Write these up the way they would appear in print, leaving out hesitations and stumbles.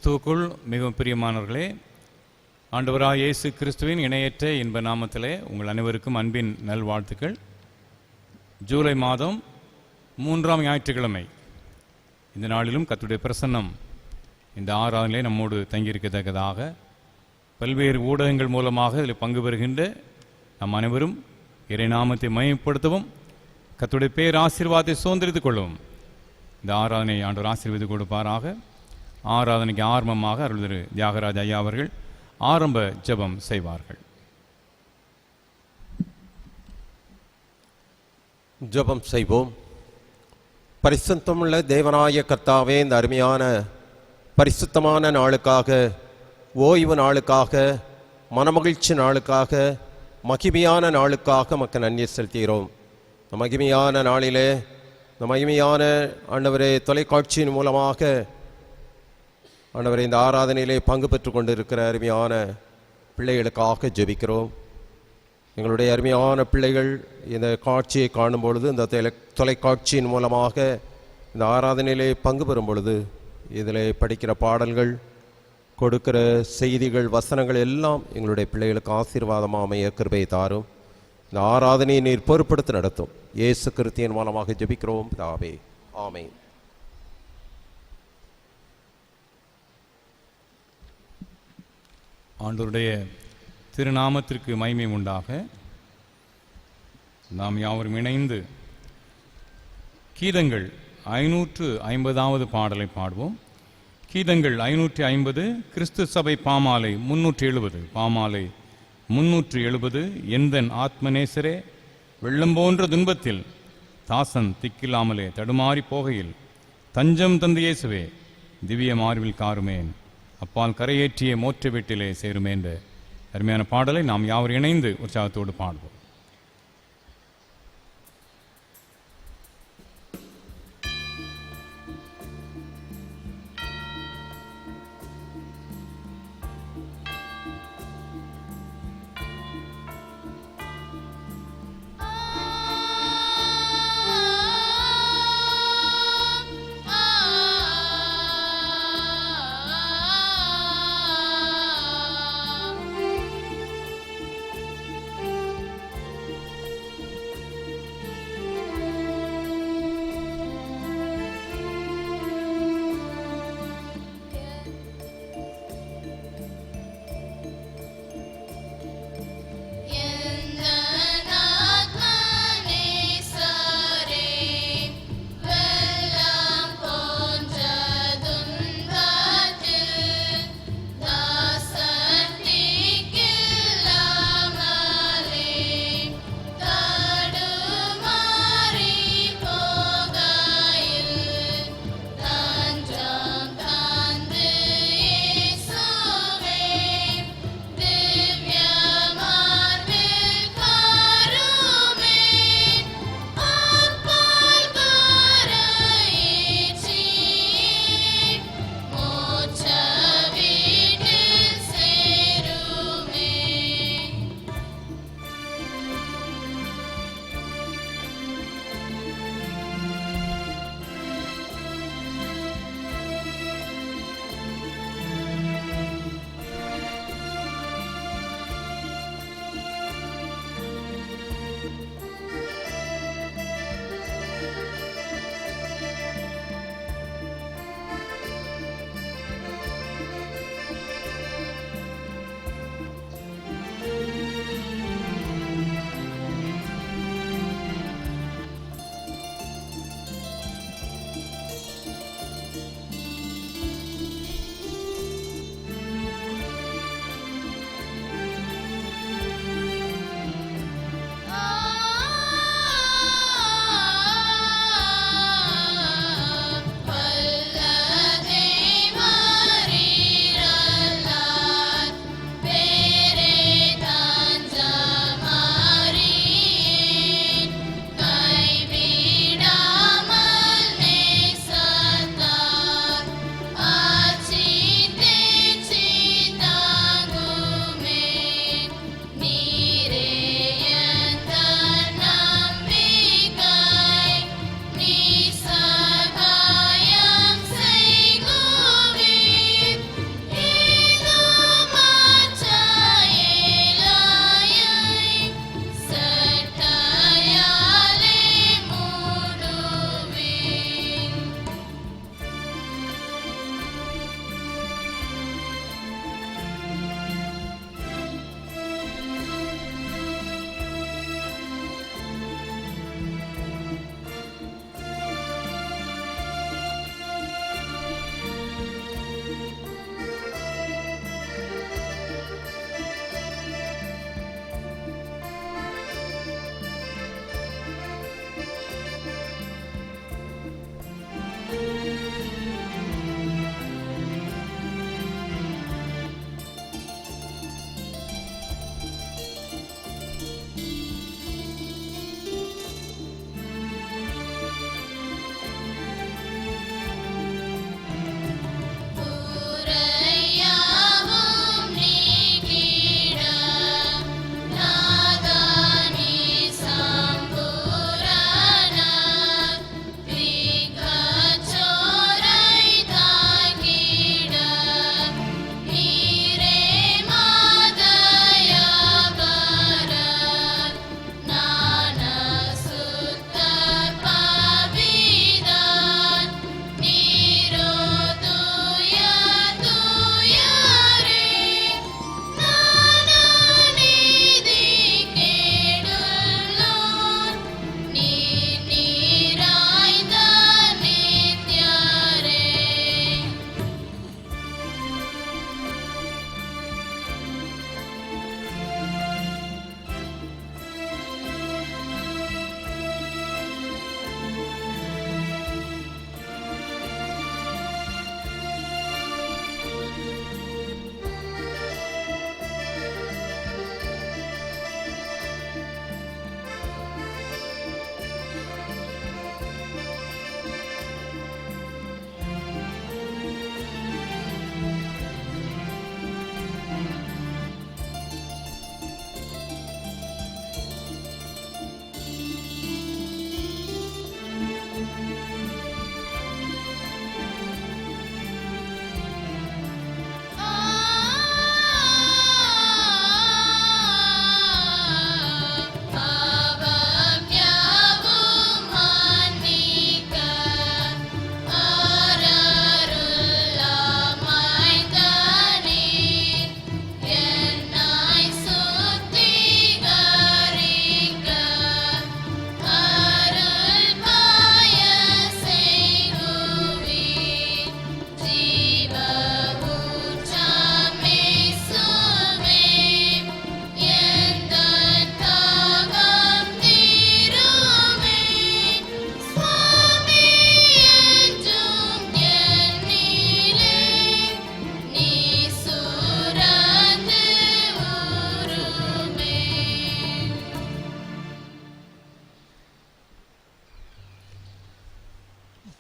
கிறிஸ்துவுக்குள் மிகவும் பிரியமானவர்களே, ஆண்டவராக இயேசு கிறிஸ்துவின் இணையற்ற இன்ப நாமத்திலே உங்கள் அனைவருக்கும் அன்பின் நல்வாழ்த்துக்கள். ஜூலை மாதம் 3ஆம் ஞாயிற்றுக்கிழமை இந்த நாளிலும் கர்த்தருடைய பிரசன்னம் இந்த ஆராதனையிலே நம்மோடு தங்கியிருக்கத்தக்கதாக பல்வேறு ஊடகங்கள் மூலமாக இதில் பங்கு பெறுகின்ற நம் அனைவரும் இறை நாமத்தை மகிமைப்படுத்தவும் கர்த்தருடைய பேர் ஆசீர்வாதத்தை சுதந்திரித்துக் கொள்ளவும் இந்த ஆராதனை ஆண்டவர் ஆசீர்வதித்து கொடுப்பாராக. ஆராதனைக்கு ஆரம்பமாக அருள் திரு தியாகராஜ ஐயா அவர்கள் ஆரம்ப ஜெபம் செய்வார்கள். ஜெபம் செய்வோம். பரிசுத்தமுள்ள தேவனாய கர்த்தாவே, இந்த அருமையான பரிசுத்தமான நாளுக்காக, ஓய்வு நாளுக்காக, மனமகிழ்ச்சி நாளுக்காக, மகிமையான நாளுக்காக மக்கள் நன்றி செலுத்துகிறோம். இந்த மகிமையான நாளிலே, இந்த மகிமையான ஆண்டவரே தொலைக்காட்சியின் மூலமாக ஆண்டவரே இந்த ஆராதனையிலே பங்கு பெற்று கொண்டிருக்கிற அருமையான பிள்ளைகளுக்காக ஜெபிக்கிறோம். எங்களுடைய அருமையான பிள்ளைகள் இந்த காட்சியை காணும் பொழுது, இந்த தொலைக்காட்சியின் மூலமாக இந்த ஆராதனையிலே பங்கு பெறும் பொழுது, இதில் படிக்கிற பாடல்கள், கொடுக்கிற செய்திகள், வசனங்கள் எல்லாம் எங்களுடைய பிள்ளைகளுக்கு ஆசீர்வாதமாக அமைய கிருபை தாரும். இந்த ஆராதனையை நீர் பொறுப்படுத்தி நடத்தும். இயேசு கிறிஸ்துவின் மூலமாக ஜெபிக்கிறோம் பிதாவே, ஆமென். ஆண்டவருடைய திருநாமத்திற்கு மகிமை உண்டாக. நாம் யாவரும் இணைந்து கீதங்கள் 550வது பாடலை பாடுவோம். கீதங்கள் 550, கிறிஸ்து சபை பாமாலை 370. பாமாலை 370. எந்தன் ஆத்மநேசரே, வெள்ளம் போன்ற துன்பத்தில் தாசன் திக்கில்லாமலே தடுமாறி போகையில் தஞ்சம் தந்து இயேசுவே, திவ்ய மார்பில் காருமேன், அப்பால் கரையேற்றிய மோற்ற வீட்டிலே சேருமே என்ற அருமையான பாடலை நாம் யாவர் இணைந்து உற்சாகத்தோடு பாடுவோம்.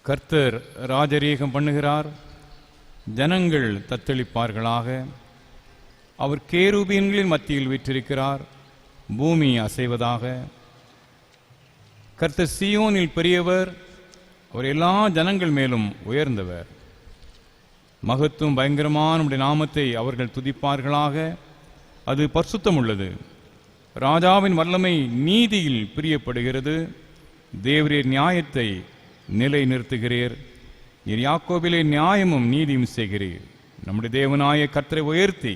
கர்த்தர் ராஜரீகம் பண்ணுகிறார், ஜனங்கள் தத்தளிப்பார்களாக. அவர் கேருபீன்களின் மத்தியில் வீற்றிருக்கிறார், பூமி அசைவதாக. கர்த்தர் சீயோனில் பெரியவர், அவர் எல்லா ஜனங்கள் மேலும் உயர்ந்தவர். மகத்துவம் பயங்கரமான நம்முடைய நாமத்தை அவர்கள் துதிப்பார்களாக, அது பரிசுத்தம் உள்ளது. ராஜாவின் வல்லமை நீதியில் பிரியப்படுகிறது. தேவரீர் நியாயத்தை நிலை நிறுத்துகிறீர். நீர் யாக்கோபிலே நியாயமும் நீதியும் செய்கிறீர். நம்முடைய தேவனாய கர்த்தரை உயர்த்தி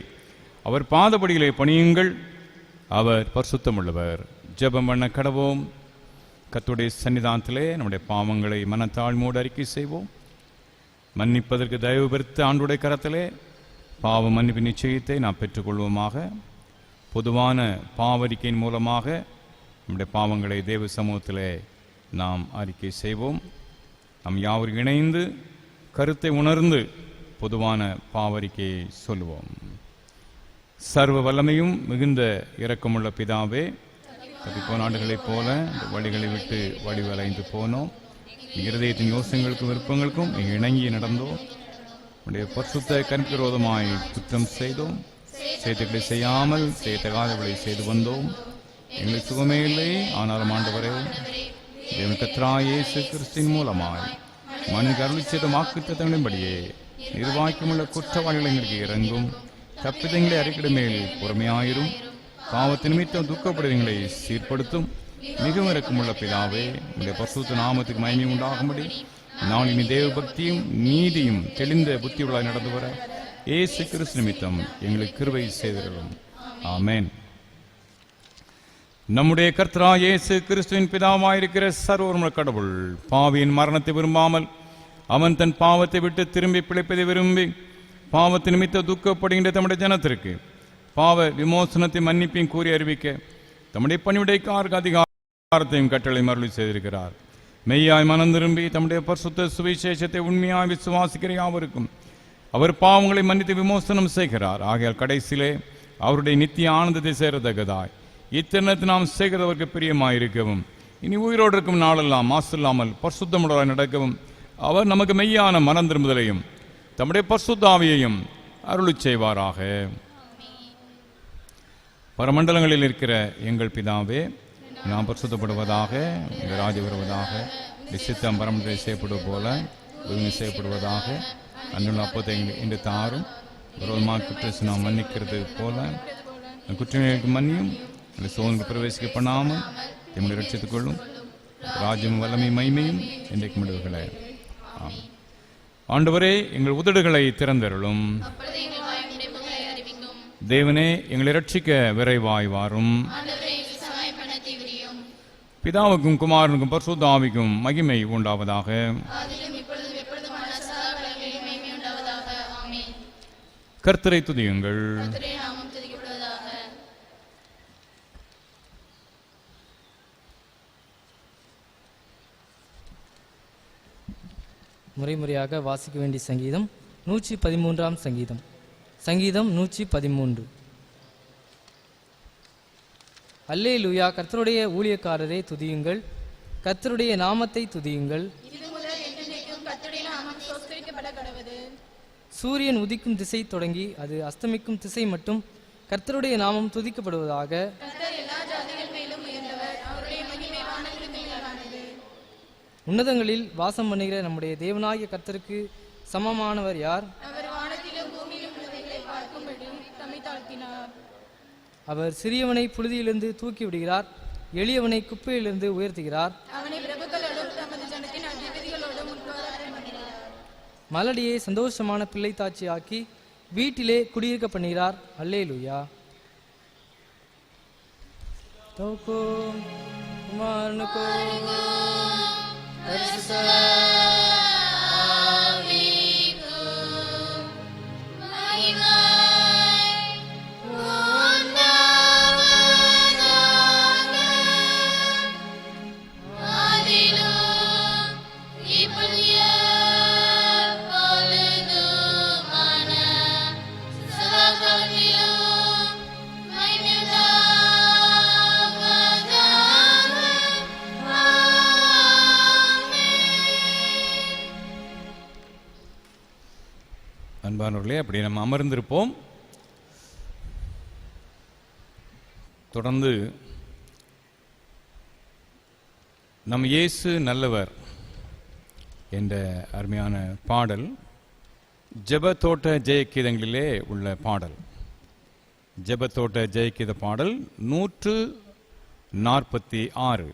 அவர் பாதபடியிலே பணியுங்கள், அவர் பரிசுத்தம் உள்ளவர். ஜெபம் பண்ண கடவோம். கர்த்தருடைய சன்னிதானத்திலே நம்முடைய பாவங்களை மனத்தாழ்மையோடு அறிக்கை செய்வோம். மன்னிப்பதற்கு தயவு பெருத்த ஆண்டுடைய கரத்திலே பாவ மன்னிப்பு நிச்சயத்தை நாம் பெற்றுக்கொள்வோமாக. பொதுவான பாவறிக்கையின் மூலமாக நம்முடைய பாவங்களை தேவ சமூகத்திலே நாம் அறிக்கை செய்வோம். நாம் யாவரும் இணைந்து கருத்தை உணர்ந்து பொதுவான பாவறிக்கையை சொல்லுவோம். சர்வ வல்லமையும் மிகுந்த இரக்கமுள்ள பிதாவே, போன ஆண்டுகளைப் போல வழிகளை விட்டு வழி வளைந்து போனோம். இருதயத்தின் யோசனைகளுக்கும் விருப்பங்களுக்கும் இணங்கி நடந்தோம். உடைய பரிசுத்த கண்பிரோதமாய் குற்றம் செய்தோம். செய்திகளை செய்யாமல் செய்யத்தகாதவர்களை செய்து வந்தோம். எங்களுக்கு சுகமே இல்லை. ஆனாலும் ஆண்டவரே, தேவன் கர்த்தராகிய இயேசு கிறிஸ்துவின் மூலமாய் மனித அருள் செய்த வாக்குத்தத்தங்களின்படியே நிர்வாகிக்கமுள்ள குற்றவாளிகளை எங்களுக்கு இறங்கும். தப்பிதங்களை அறிக்கை மேல் பொறுமையாயிரும். பாவத்தின் நிமித்தம் துக்கப்படுவங்களை சீர்படுத்தும். மிகவும் இரக்கமுள்ள பிதாவே, உடைய பரிசுத்த நாமத்துக்கு மகிமை உண்டாகும்படி நாளின் தேவ பக்தியும் நீதியும் தெளிந்த புத்தியுள்ளாய் நடந்து வர இயேசு கிறிஸ்து நிமித்தம் எங்களுக்கு கிருபை செய்திருக்கும். ஆமென். நம்முடைய கர்த்தராகிய இயேசு கிறிஸ்துவின் பிதாவாயிருக்கிற சர்வவல்லமையுள்ள கடவுள் பாவியின் மரணத்தை விரும்பாமல் அவன் தன் பாவத்தை விட்டு திரும்பி பிழைப்பதை விரும்பி பாவத்தின் நிமித்தம் துக்கப்படுகின்ற தம்முடைய ஜனத்திற்கு பாவ விமோசனத்தை மன்னிப்பையும் கூறி அறிவிக்க தம்முடைய பணிவிடைக்காரருக்கு அதிகாரத்தையும் கட்டளை மருளி செய்திருக்கிறார். மெய்யாய் மனம் திரும்பி தம்முடைய பரிசுத்த சுவிசேஷத்தை உண்மையாய் விசுவாசிக்கிற யாவருக்கும் அவர் பாவங்களை மன்னித்து விமோசனம் செய்கிறார். ஆகையால் கடைசியிலே அவருடைய நித்திய ஆனந்தத்தை சேரத்தக்கதாய் இத்தனத்தை நாம் செய்கிறவருக்கு பிரியமாயிருக்கவும் இனி உயிரோடு இருக்கும் நாளெல்லாம் மாசில்லாமல் பரிசுத்தமுடராய் நடக்கவும் அவர் நமக்கு மெய்யான மனம் திரும்புதலையும் தம்முடைய பரிசுத்த ஆவியையும் அருளி செய்வாராக. பரமண்டலங்களில் இருக்கிற எங்கள் பிதாவே, நாம் பரிசுத்தப்படுவதாக, இந்த ராஜ்யம் வருவதாக, சித்தம் பரமண்டலை செய்யப்படுவது போல பூமி செய்யப்படுவதாக. அன்றுள்ள அப்போதை இன்று தாரும் விரோதமாக குற்றத்தை நாம் மன்னிக்கிறது போல குற்றங்களுக்கு மன்னியும். சோதனைக்கு பிரவேசிக்க பண்ணாமல் எம்முடைய ரட்சித்துக் கொள்ளும். ராஜ்யம் வல்லமை மைமையும் இன்றைக்கு முடிவுகளை. ஆண்டவரே, எங்கள் உதடுகளை திறந்தருளும். தேவனே, எங்களை ரட்சிக்க விரைவாய் வாரும். பிதாவுக்கும் குமாரனுக்கும் பரிசுத்த ஆவிக்கும் மகிமை உண்டாவதாக. கர்த்தரை துதியுங்கள். முறைமுறையாக வாசிக்க வேண்டிய சங்கீதம் 113ஆம் சங்கீதம். சங்கீதம் 113. அல்லேலூயா. கர்த்தருடைய ஊழியக்காரரை துதியுங்கள், கர்த்தருடைய நாமத்தை துதியுங்கள். சூரியன் உதிக்கும் திசை தொடங்கி அது அஸ்தமிக்கும் திசை மட்டும் கர்த்தருடைய நாமம் துதிக்கப்படுவதாக. உன்னதங்களில் வாசம் பண்ணுகிற நம்முடைய தேவனாகிய கர்த்தருக்கு சமமானவர் யார்? அவர் சிறியவனை புழுதியிலிருந்து தூக்கி விடுகிறார், எளியவனை குப்பையிலிருந்து உயர்த்துகிறார். மலடியை சந்தோஷமான பிள்ளை தாட்சியாக்கி வீட்டிலே குடியிருக்க பண்ணுகிறார். அல்லேலூயா. அன்பானவர்களே, அப்படி நம்ம அமர்ந்திருப்போம். தொடர்ந்து நம் இயேசு நல்லவர் என்ற அருமையான பாடல் ஜெபத்தோட்ட ஜெயகீதங்களிலே உள்ள பாடல். ஜெபத்தோட்ட ஜெயகீத பாடல் 146.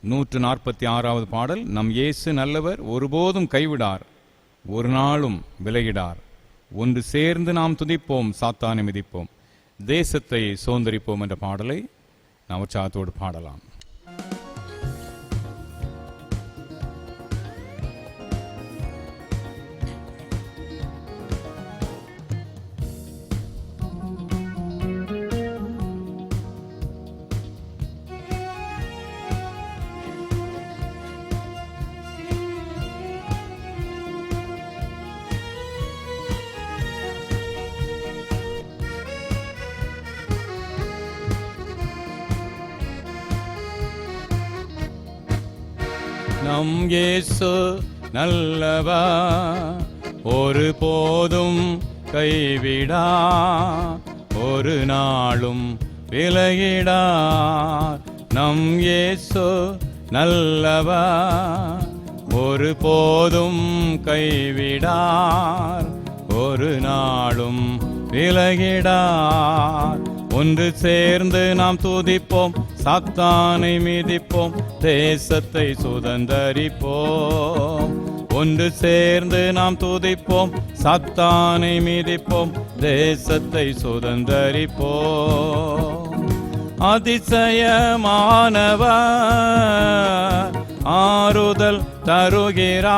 146வது பாடல். நம் இயேசு நல்லவர், ஒருபோதும் கைவிடார், ஒரு நாளும் விலகிடார். ஒன்று சேர்ந்து நாம் துதிப்போம், சாத்தானை மிதிப்போம், தேசத்தை சுதந்தரிப்போம் என்ற பாடலை நாம் உற்சாகத்தோடு பாடலாம். நம் இயேசு நல்லவர், ஒரு போதும் கைவிடா, ஒரு நாளும் விலகிடார். நம் இயேசு நல்லவர், ஒரு போதும் கைவிடார், ஒரு நாளும் விலகிடார். ஒன்று சேர்ந்து நாம் துதிப்போம், சாத்தானை மிதிப்போம், தேசத்தை சுதந்தரிப்போம். ஒன்று சேர்ந்து நாம் துதிப்போம், சாத்தானை மிதிப்போம், தேசத்தை சுதந்தரிப்போம். அதிசயமானவர் ஆறுதல் தருகிறார்,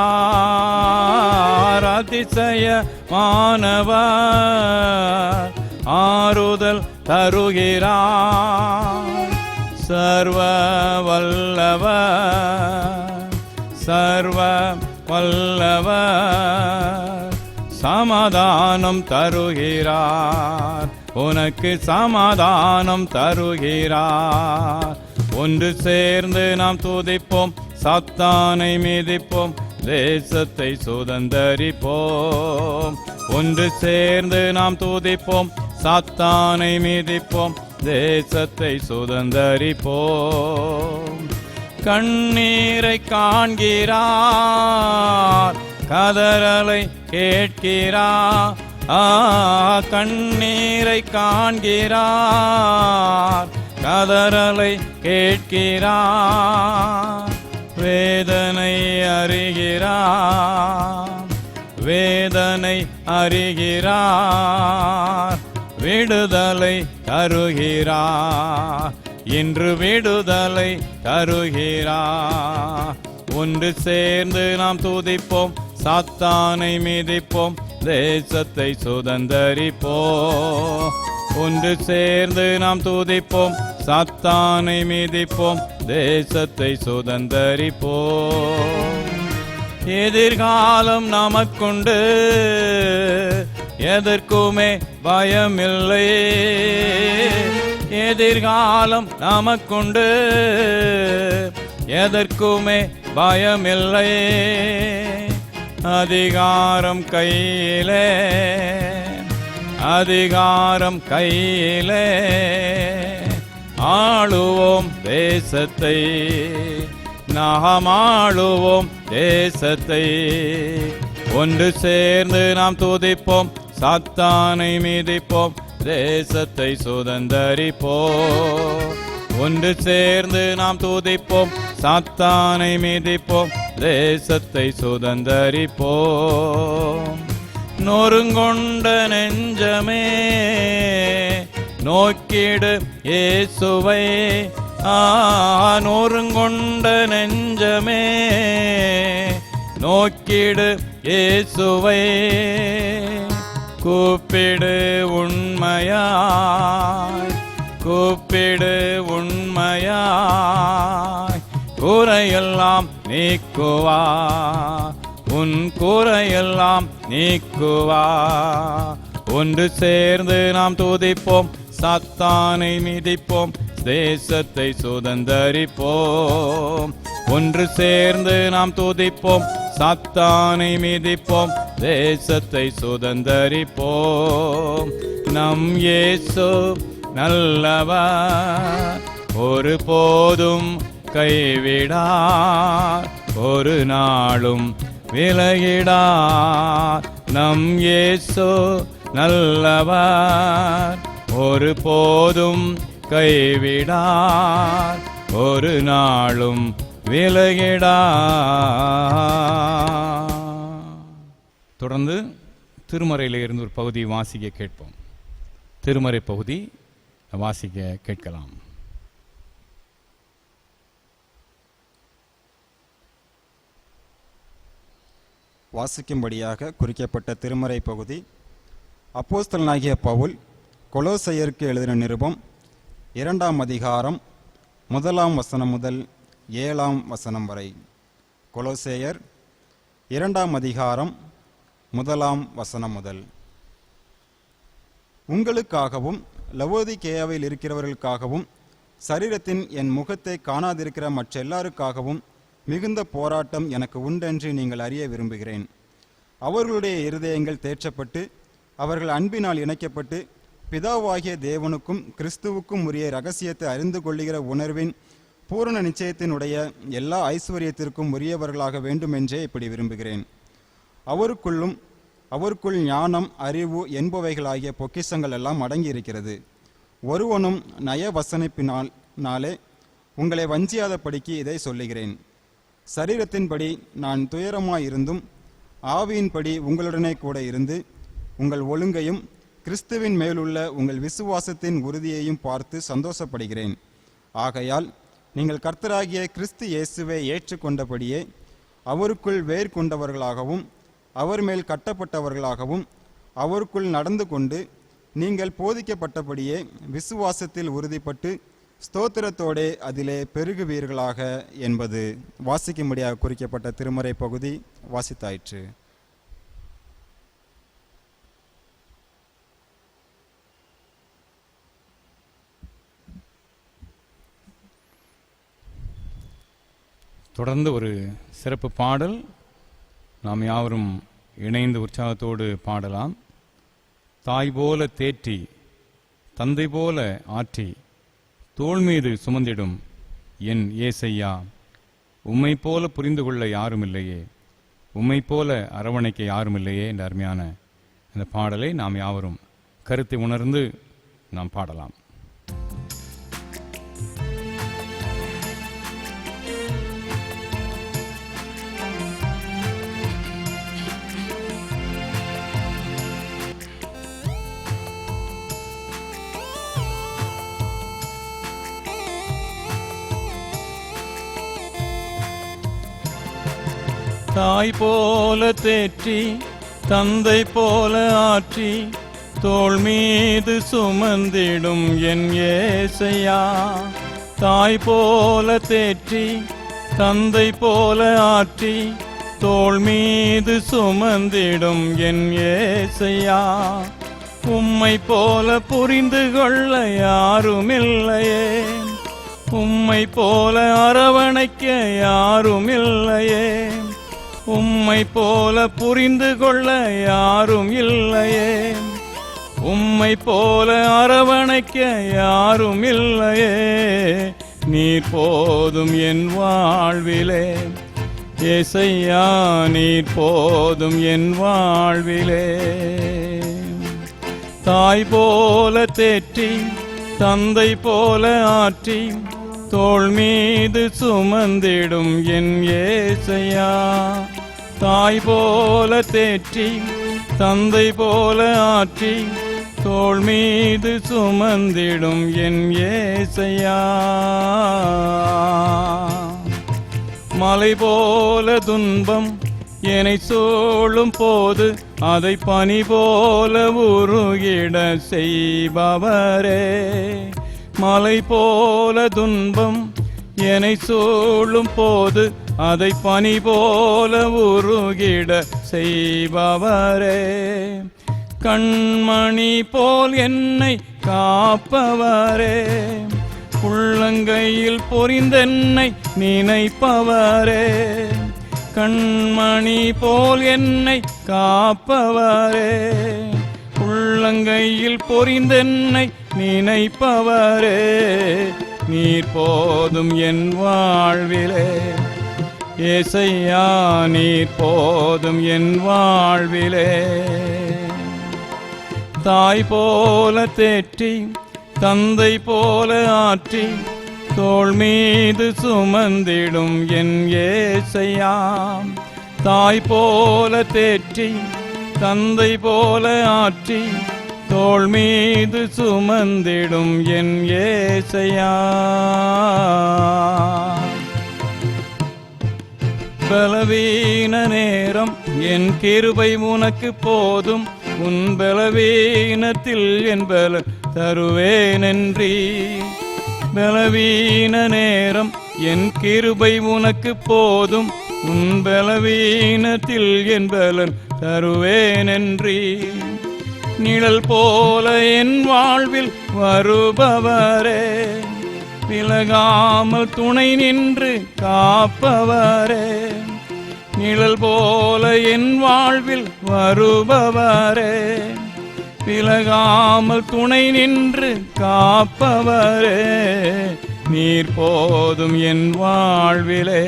அதிசயமானவர் ஆறுதல் தருகிறார். சர்வ வல்லவர், சர்வ வல்லவர் சமாதானம் தருகிறார், உனக்கு சமாதானம் தருகிறார். ஒன்று சேர்ந்து நாம் துதிப்போம், சாத்தானை மிதிப்போம், தேசத்தை சுதந்தரிப்போம். ஒன்று சேர்ந்து நாம் துதிப்போம், சாத்தானை மிதிப்போம், தேசத்தை சுதந்தரிப்போம். கண்ணீரை காண்கிறார், கதறலை கேட்கிறார், கண்ணீரை காண்கிறார், கதறலை கேட்கிறார். வேதனை அறிகிறார், வேதனை அறிகிறார், விடுதலை தருகிறார், இன்று விடுதலை தருகிறார். ஒன்று சேர்ந்து நாம் துதிப்போம், சாத்தானை மிதிப்போம், தேசத்தை சுதந்தரிப்போம். ஒன்று சேர்ந்து நாம் துதிப்போம், சாத்தானை மிதிப்போம், தேசத்தை சுதந்தரிப்போம். எதிர்காலம் நமக்குண்டு, எதற்குமே பயமில்லை. எதிர்காலம் நமக்குண்டு, எதற்குமே பயமில்லை. அதிகாரம் கையிலே, அதிகாரம் கையிலே, ஆளுவோம் தேசத்தை, நாம் ஆளுவோம் தேசத்தை. ஒன்று சேர்ந்து நாம் துதிப்போம், சாத்தானை மிதிப்போம், தேசத்தை சுதந்தரிப்போம். ஒன்று சேர்ந்து நாம் துதிப்போம், சாத்தானை மிதிப்போம், தேசத்தை சுதந்தரிப்போம். நொறுங்கொண்ட நெஞ்சமே நோக்கிடு இயேசுவை, நொறுங்கொண்ட நெஞ்சமே நோக்கிடு இயேசுவை. கூப்பிடு உண்மையாய், கூப்பிடு உண்மையாய், குறையெல்லாம் நீக்குவா, உன் குறையெல்லாம் நீக்குவா. ஒன்று சேர்ந்து நாம் துதிப்போம், சாத்தானை மிதிப்போம், தேசத்தை சுதந்தரிப்போம். ஒன்று சேர்ந்து நாம் துதிப்போம், சாத்தானை மிதிப்போம், தேசத்தை சுதந்தரிப்போம். நம் இயேசு நல்லவர், ஒரு போதும் கைவிடார், ஒரு நாளும் விலகிடார். நம் இயேசு நல்லவர், ஒரு போதும் கைவிடார், ஒரு நாளும் விலகிடார். தொடர்ந்து திருமறையில் இருந்து ஒரு பகுதி வாசிக்க கேட்போம். திருமறை பகுதி வாசிக்க கேட்கலாம். வாசிக்கும்படியாக குறிக்கப்பட்ட திருமறை பகுதி அப்போஸ்தலனாகிய பவுல் கொலோசையருக்கு எழுதின நிருபம் 2ஆம் அதிகாரம் 1ஆம் வசனம் முதல் 7ஆம் வசனம் வரை. கொலோசேயர் 2ஆம் அதிகாரம் 1ஆம் வசனம் முதல். உங்களுக்காகவும் லவோதிகேயாவில் இருக்கிறவர்களுக்காகவும் சரீரத்தின் என் முகத்தை காணாதிருக்கிற மற்ற எல்லாருக்காகவும் மிகுந்த போராட்டம் எனக்கு உண்டென்று நீங்கள் அறிய விரும்புகிறேன். அவர்களுடைய இருதயங்கள் தேற்றப்பட்டு அவர்கள் அன்பினால் இணைக்கப்பட்டு பிதாவாகிய தேவனுக்கும் கிறிஸ்துவுக்கும் உரிய இரகசியத்தை அறிந்து கொள்ளுகிற உணர்வின் பூரண நிச்சயத்தினுடைய எல்லா ஐஸ்வர்யத்திற்கும் உரியவர்களாக வேண்டுமென்றே இப்படி விரும்புகிறேன். அவருக்குள் ஞானம், அறிவு என்பவைகளாகிய பொக்கிஷங்கள் எல்லாம் அடங்கியிருக்கிறது. ஒருவனும் நயவசனிப்பினாலே உங்களை வஞ்சியாதபடிக்கு இதை சொல்லுகிறேன். சரீரத்தின்படி நான் துயரமாயிருந்தும் ஆவியின்படி உங்களுடனே கூட இருந்து உங்கள் ஒழுங்கையும் கிறிஸ்துவின் மேலுள்ள உங்கள் விசுவாசத்தின் உறுதியையும் பார்த்து சந்தோஷப்படுகிறேன். ஆகையால் நீங்கள் கர்த்தராகிய கிறிஸ்து இயேசுவை ஏற்றுக்கொண்டபடியே அவருக்குள் வேர் கொண்டவர்களாகவும் அவர் மேல் கட்டப்பட்டவர்களாகவும் அவருக்குள் நடந்து கொண்டு நீங்கள் போதிக்கப்பட்டபடியே விசுவாசத்தில் உறுதிப்பட்டு ஸ்தோத்திரத்தோடே அதிலே பெருகுவீர்களாக என்பது வாசிக்கும்படியாக குறிக்கப்பட்ட திருமறை பகுதி வாசித்தாயிற்று. தொடர்ந்து ஒரு சிறப்பு பாடல் நாம் யாவரும் இணைந்து உற்சாகத்தோடு பாடலாம். தாய் போல தேற்றி தந்தை போல ஆற்றி தோள் மீது சுமந்திடும் என் ஏசையா, உம்மை போல புரிந்து கொள்ள யாரும் இல்லையே, உம்மை போல அரவணைக்க யாரும் இல்லையே என்ற அருமையான இந்த பாடலை நாம் யாவரும் கருத்தை உணர்ந்து நாம் பாடலாம். தாய் போல தேற்றி தந்தை போல ஆற்றி தோள் மீது சுமந்திடும் என் ஏசையா, தாய் போல தேற்றி தந்தை போல ஆற்றி தோள் மீது சுமந்திடும் என் ஏசையா, உம்மை போல புரிந்து கொள்ள யாருமில்லையே, உம்மை போல அரவணைக்க யாருமில்லையே, உம்மை போல புரிந்து கொள்ள யாரும் இல்லையே, உம்மை போல அரவணைக்க யாரும் இல்லையே, நீர் போதும் என் வாழ்விலே ஏசையா, நீர் போதும் என் வாழ்விலே. தாய் போல தேற்றி தந்தை போல ஆற்றி தோள் மீது சுமந்திடும் என் ஏசையா, தாய் போல தேற்றி தந்தை போல ஆற்றி தோள் மீது சுமந்திடும் என் ஏசையா, மலை போல துன்பம் என்னை சூழும் போது அதை பனி போல உருகிட செய்பவரே, மலை போல துன்பம் என்னை சூழும் போது அதை பனி போல உருகிட செய்பவரே, கண்மணி போல் என்னை காப்பவரே, உள்ளங்கையில் பொறிந்தென்னை நினைப்பவரே, கண்மணி போல் என்னை காப்பவரே, உள்ளங்கையில் பொறிந்தென்னை நினைப்பவரே, நீர் போதும் என் வாழ்விலே. ஏசையா நீர் போதும் என் வாழ்விலே. தாய் போல தேற்றி தந்தை போல ஆற்றி தோள் மீது சுமந்திடும் என் ஏசையா. தாய் போல தேற்றி தந்தை போல ஆற்றி தோள் மீது சுமந்திடும் என் ஏசையா. பலவீன நேரம் என் கிருபை உனக்கு போதும், உன் பலவீனத்தில் என் பல தருவேனென்றி. பலவீன நேரம் என் கிருபை உனக்கு போதும், உன் பலவீனத்தில் என் பலன் தருவேனென்றி. நிழல் போல என் வாழ்வில் வருபவரே, விலகாமல் துணை நின்று காப்பவரே. நிழல் போல என் வாழ்வில் வருபவரே, விலகாமல் துணை நின்று காப்பவரே, நீர் போதும் என் வாழ்விலே.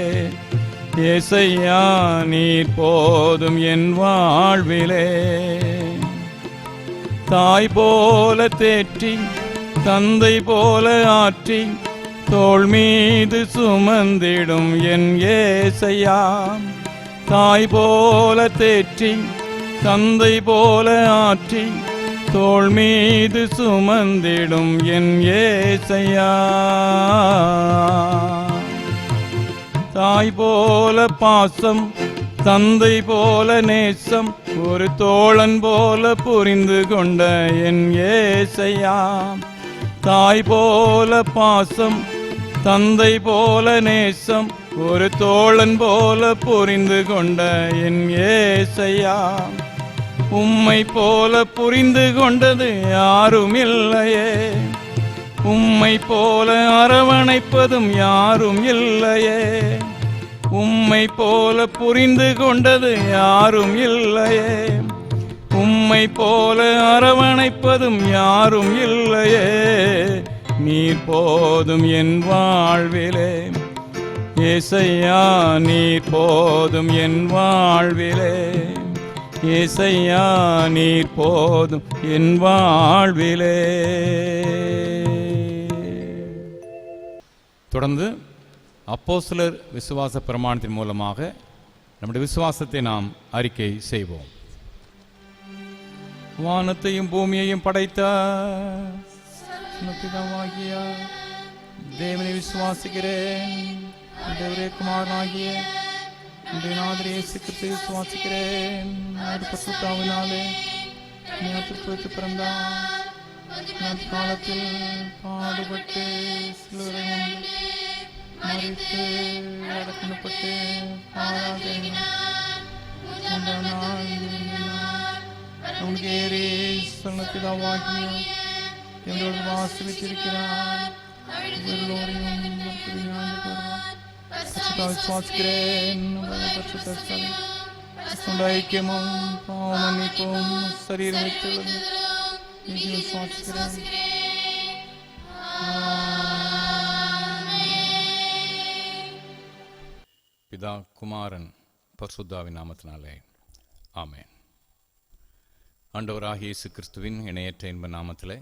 ஏசையா நீர் போதும் என் வாழ்விலே. தாய் போல தேற்றி தந்தை போல ஆற்றி தோள் மீது சுமந்திடும் என் ஏசையா. தாய் போல தேற்றி தந்தை போல ஆற்றி தோள் மீது சுமந்திடும் என் ஏசையா. தாய் போல பாசம் தந்தை போல நேசம் ஒரு தோழன் போல புரிந்து கொண்ட என் ஏசையா. தாய் போல பாசம் தந்தை போல நேசம் ஒரு தோழன் போல புரிந்து கொண்ட என் ஏசையா. உம்மை போல புரிந்து கொண்டது யாரும் இல்லையே, உம்மை போல அரவணைப்பதும் யாரும் இல்லையே. உம்மை போல புரிந்து கொண்டது யாரும் இல்லையே, உம்மை போல அரவணைப்பதும் யாரும் இல்லையே. நீர் போதும் என் வாழ்விலே. ஏசையா நீர் போதும் என் வாழ்விலே. ஏசையா நீர் போதும் என் வாழ்விலே. தொடர்ந்து அப்போஸ்தலர் விசுவாச பிரமாணத்தின் மூலமாக நம்முடைய விசுவாசத்தை நாம் அறிக்கை செய்வோம். வானத்தையும் பூமியையும் படைத்த பிதாவாகிய தேவனை விசுவாசிக்கிறேன். தேவரே குமாரனாகிய நாதரே இயேசு கிறிஸ்துவை விசுவாசிக்கிறேன். பரிசுத்தாவினாலே ஞானத்திற்கு பிறந்தார். காலத்தில் பாடுபட்டு சிலுவை மரித்து அடக்கப்பட்டு பாராதேறி சொன்னபிதாவாகிய எங்களோடு வாசலித்திருக்கிறார். விசுவாசிக்கிறேன். ஐக்கியமும் பாவமன்னிப்பும் சரீரம் வைத்துள்ளது விசுவாசிக்கிறேன். பிதா குமாரன் பரிசுத்தாவின் நாமத்தினாலே ஆமென். ஆண்டவராகிய இயேசு கிறிஸ்துவின் இணையற்ற இன்ப நாமத்திலே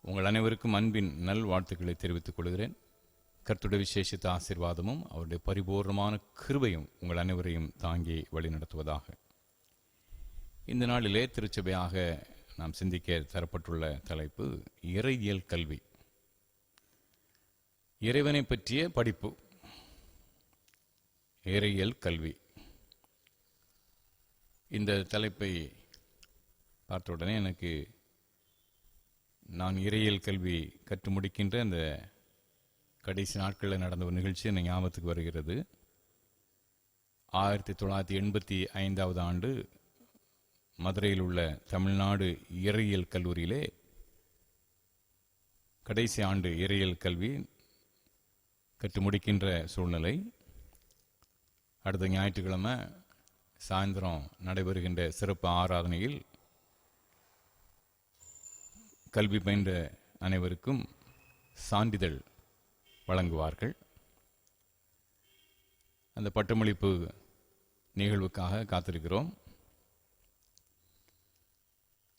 உங்கள் அனைவருக்கும் அன்பின் நல் வாழ்த்துக்களை தெரிவித்துக் கொள்கிறேன். கர்த்தருடைய விசேஷித்த ஆசீர்வாதமும் அவருடைய பரிபூர்ணமான கிருபையும் உங்கள் அனைவரையும் தாங்கி வழிநடத்துவதாக. இந்த நாளிலே திருச்சபையாக நாம் சிந்திக்க தரப்பட்டுள்ள தலைப்பு இறையியல் கல்வி. இறைவனை பற்றிய படிப்பு, இறையியல் கல்வி. இந்த தலைப்பை பார்த்த உடனே எனக்கு நான் இறையியல் கல்வி கற்று முடிக்கின்ற அந்த கடைசி நாட்களில் நடந்த ஒரு நிகழ்ச்சி எனக்கு ஞாபகத்துக்கு வருகிறது. 1985 ஆண்டு மதுரையில் உள்ள தமிழ்நாடு இறையியல் கல்லூரியிலே கடைசி ஆண்டு இறையியல் கல்வி கற்று முடிக்கின்ற சூழ்நிலை. அடுத்த ஞாயிற்றுக்கிழமை சாயந்தரம் நடைபெறுகின்ற சிறப்பு ஆராதனையில் கல்வி பயின்ற அனைவருக்கும் சான்றிதழ் வழங்குவார்கள். அந்த பட்டமளிப்பு நிகழ்வுக்காக காத்திருக்கிறோம்.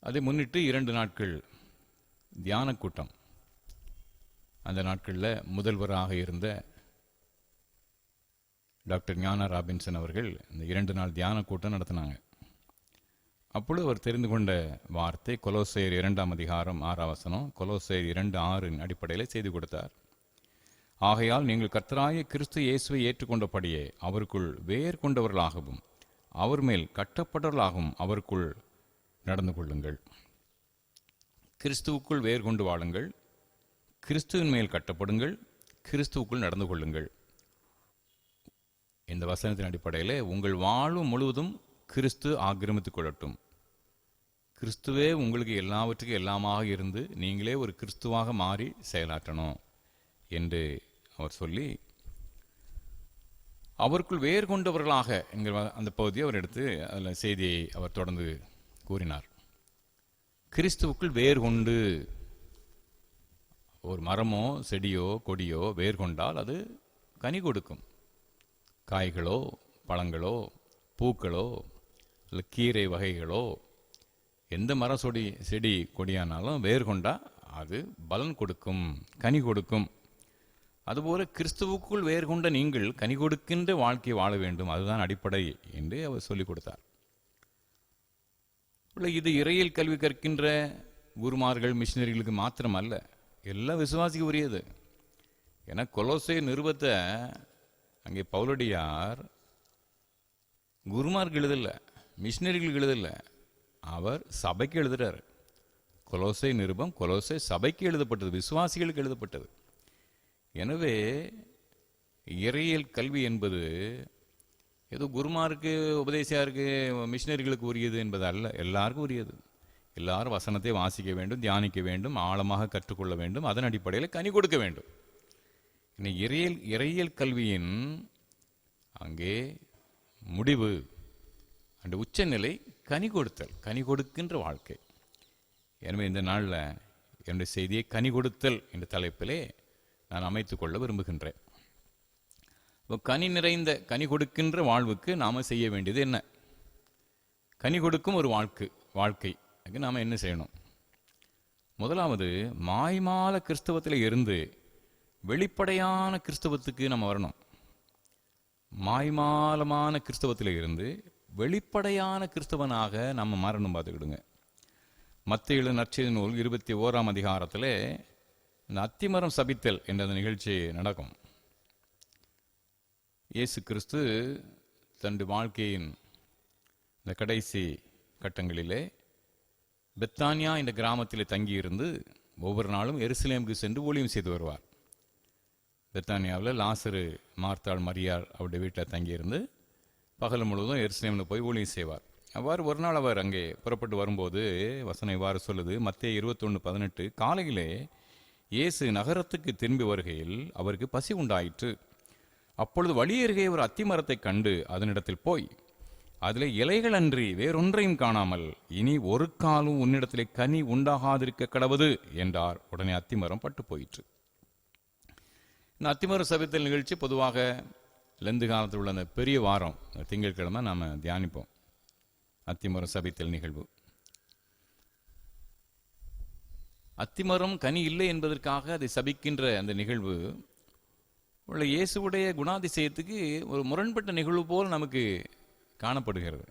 அதை முன்னிட்டு 2 நாட்கள் தியான கூட்டம், அந்த நாட்களில் முதல்வராக இருந்த டாக்டர் ஞான ராபின்சன் அவர்கள் இந்த 2 நாள் தியான கூட்டம் நடத்தினாங்க. அப்பொழுது அவர் தெரிந்து கொண்ட வார்த்தை கொலோசையர் 2ஆம் அதிகாரம் 6ஆம் வசனம், கொலோசையர் 2:6 அடிப்படையில் செய்து கொடுத்தார். ஆகையால் நீங்கள் கர்த்தராகிய கிறிஸ்து இயேசுவை ஏற்றுக்கொண்டபடியே அவருக்குள் வேர் கொண்டவர்களாகவும் அவர் மேல் கட்டப்பட்டவர்களாகவும் அவருக்குள் நடந்து கொள்ளுங்கள். கிறிஸ்துவுக்குள் வேர் கொண்டு வாழுங்கள், கிறிஸ்துவின் மேல் கட்டப்படுங்கள், கிறிஸ்துவுக்குள் நடந்து கொள்ளுங்கள். இந்த வசனத்தின் அடிப்படையில் உங்கள் வாழ்வு முழுவதும் கிறிஸ்து ஆக்கிரமித்துக் கொள்ளட்டும். கிறிஸ்துவே உங்களுக்கு எல்லாவற்றுக்கும் எல்லாமாக இருந்து நீங்களே ஒரு கிறிஸ்துவாக மாறி செயலாற்றணும் என்று அவர் சொல்லி, அவருக்குள் வேர் கொண்டவர்களாக என்கிற அந்த பகுதியை அவர் எடுத்து அதில் செய்தியை அவர் தொடர்ந்து கூறினார். கிறிஸ்துவுக்குள் வேர் கொண்டு, ஒரு மரமோ செடியோ கொடியோ வேர் கொண்டால் அது கனி கொடுக்கும். காய்களோ பழங்களோ பூக்களோ இல்லை கீரை வகைகளோ எந்த மரம் செடி கொடியானாலும் வேர் கொண்டா அது பலன் கொடுக்கும், கனி கொடுக்கும். அதுபோல கிறிஸ்துவுக்குள் வேர் கொண்ட நீங்கள் கனி கொடுக்கின்ற வாழ்க்கையை வாழ வேண்டும், அதுதான் அடிப்படை என்று அவர் சொல்லிக் கொடுத்தார். இது இறையியல் கல்வி கற்கின்ற குருமார்கள் மிஷினரிகளுக்கு மாத்திரம் அல்ல, எல்லா விசுவாசிக்கு உரியது. ஏன்னா கொலோசை நிருபத்தை அங்கே பவுலடியார் குருமாருக்கு எழுதல, மிஷினரிகளுக்கு எழுதல, அவர் சபைக்கு எழுதுறாரு. கொலோசை நிருபம் கொலோசை சபைக்கு எழுதப்பட்டது, விசுவாசிகளுக்கு எழுதப்பட்டது. எனவே இறையியல் கல்வி என்பது ஏதோ குருமாருக்கு உபதேசியாருக்கு மிஷினரிகளுக்கு உரியது என்பது அல்ல, எல்லாருக்கும் உரியது. எல்லாரும் வசனத்தை வாசிக்க வேண்டும், தியானிக்க வேண்டும், ஆழமாக கற்றுக்கொள்ள வேண்டும், அதன் அடிப்படையில் கனி கொடுக்க வேண்டும். இறையியல் கல்வியின் அங்கே முடிவு அந்த உச்சநிலை கனி கொடுத்தல், கனி கொடுக்கின்ற வாழ்க்கை. எனவே இந்த நாளில் என்னுடைய செய்தியை கனி கொடுத்தல் என்ற தலைப்பிலே நான் அமைத்துக் கொள்ள விரும்புகின்றேன். கனி நிறைந்த கனி கொடுக்கின்ற வாழ்வுக்கு நாம் செய்ய வேண்டியது என்ன? கனி கொடுக்கும் ஒரு வாழ்க்கை நாம் என்ன செய்யணும்? முதலாவது, மாய்மால கிறிஸ்தவத்தில் இருந்து வெளிப்படையான கிறிஸ்தவத்துக்கு நம்ம வரணும். மாய்மாலமான கிறிஸ்தவத்தில் இருந்து வெளிப்படையான கிறிஸ்தவனாக நம்ம மாறணும். பார்த்துக்கிடுங்க, மத்தேயு நற்செய்தி நூல் 21ஆம் அதிகாரத்தில் இந்த அத்திமரம் சபித்தல் என்ற அந்த நிகழ்ச்சி நடக்கும். இயேசு கிறிஸ்து தன்னுடைய வாழ்க்கையின் இந்த கடைசி கட்டங்களிலே பெத்தானியா என்ற கிராமத்தில் தங்கியிருந்து ஒவ்வொரு நாளும் எருசலேமுக்கு சென்று ஊழியம் செய்து வருவார். பெத்தானியாவில் லாசரு, மார்த்தாள், மரியாள் அவருடைய வீட்டில் தங்கியிருந்து பகல் முழுவதும் எருசலேமில் போய் ஊழியம் செய்வார். அவ்வாறு ஒரு நாள் அவர் அங்கே புறப்பட்டு வரும்போது வசனம் இவ்வாறு சொல்லுது, மத்தேயு 21:18, காலையிலே இயேசு நகரத்துக்கு திரும்பி வருகையில் அவருக்கு பசி உண்டாயிற்று. அப்பொழுது வழியருகே ஒரு அத்திமரத்தை கண்டு அதனிடத்தில் போய் அதிலே இலைகள் அன்றி வேறொன்றையும் காணாமல், இனி ஒரு காலும் உன்னிடத்திலே கனி உண்டாகாதிருக்க கடவுது என்றார். உடனே அத்திமரம் பட்டு போயிற்று. இந்த அத்திமரம் சபித்தல் நிகழ்ச்சி பொதுவாக லெந்து காலத்தில் உள்ள அந்த பெரிய வாரம் திங்கட்கிழமை நாம் தியானிப்போம். அத்திமரம் சபித்தல் நிகழ்வு. அத்திமரம் கனி இல்லை என்பதற்காக அதை சபிக்கின்ற அந்த நிகழ்வு உள்ள இயேசுடைய குணாதிசயத்துக்கு ஒரு முரண்பட்ட நிகழ்வு போல் நமக்கு காணப்படுகிறது.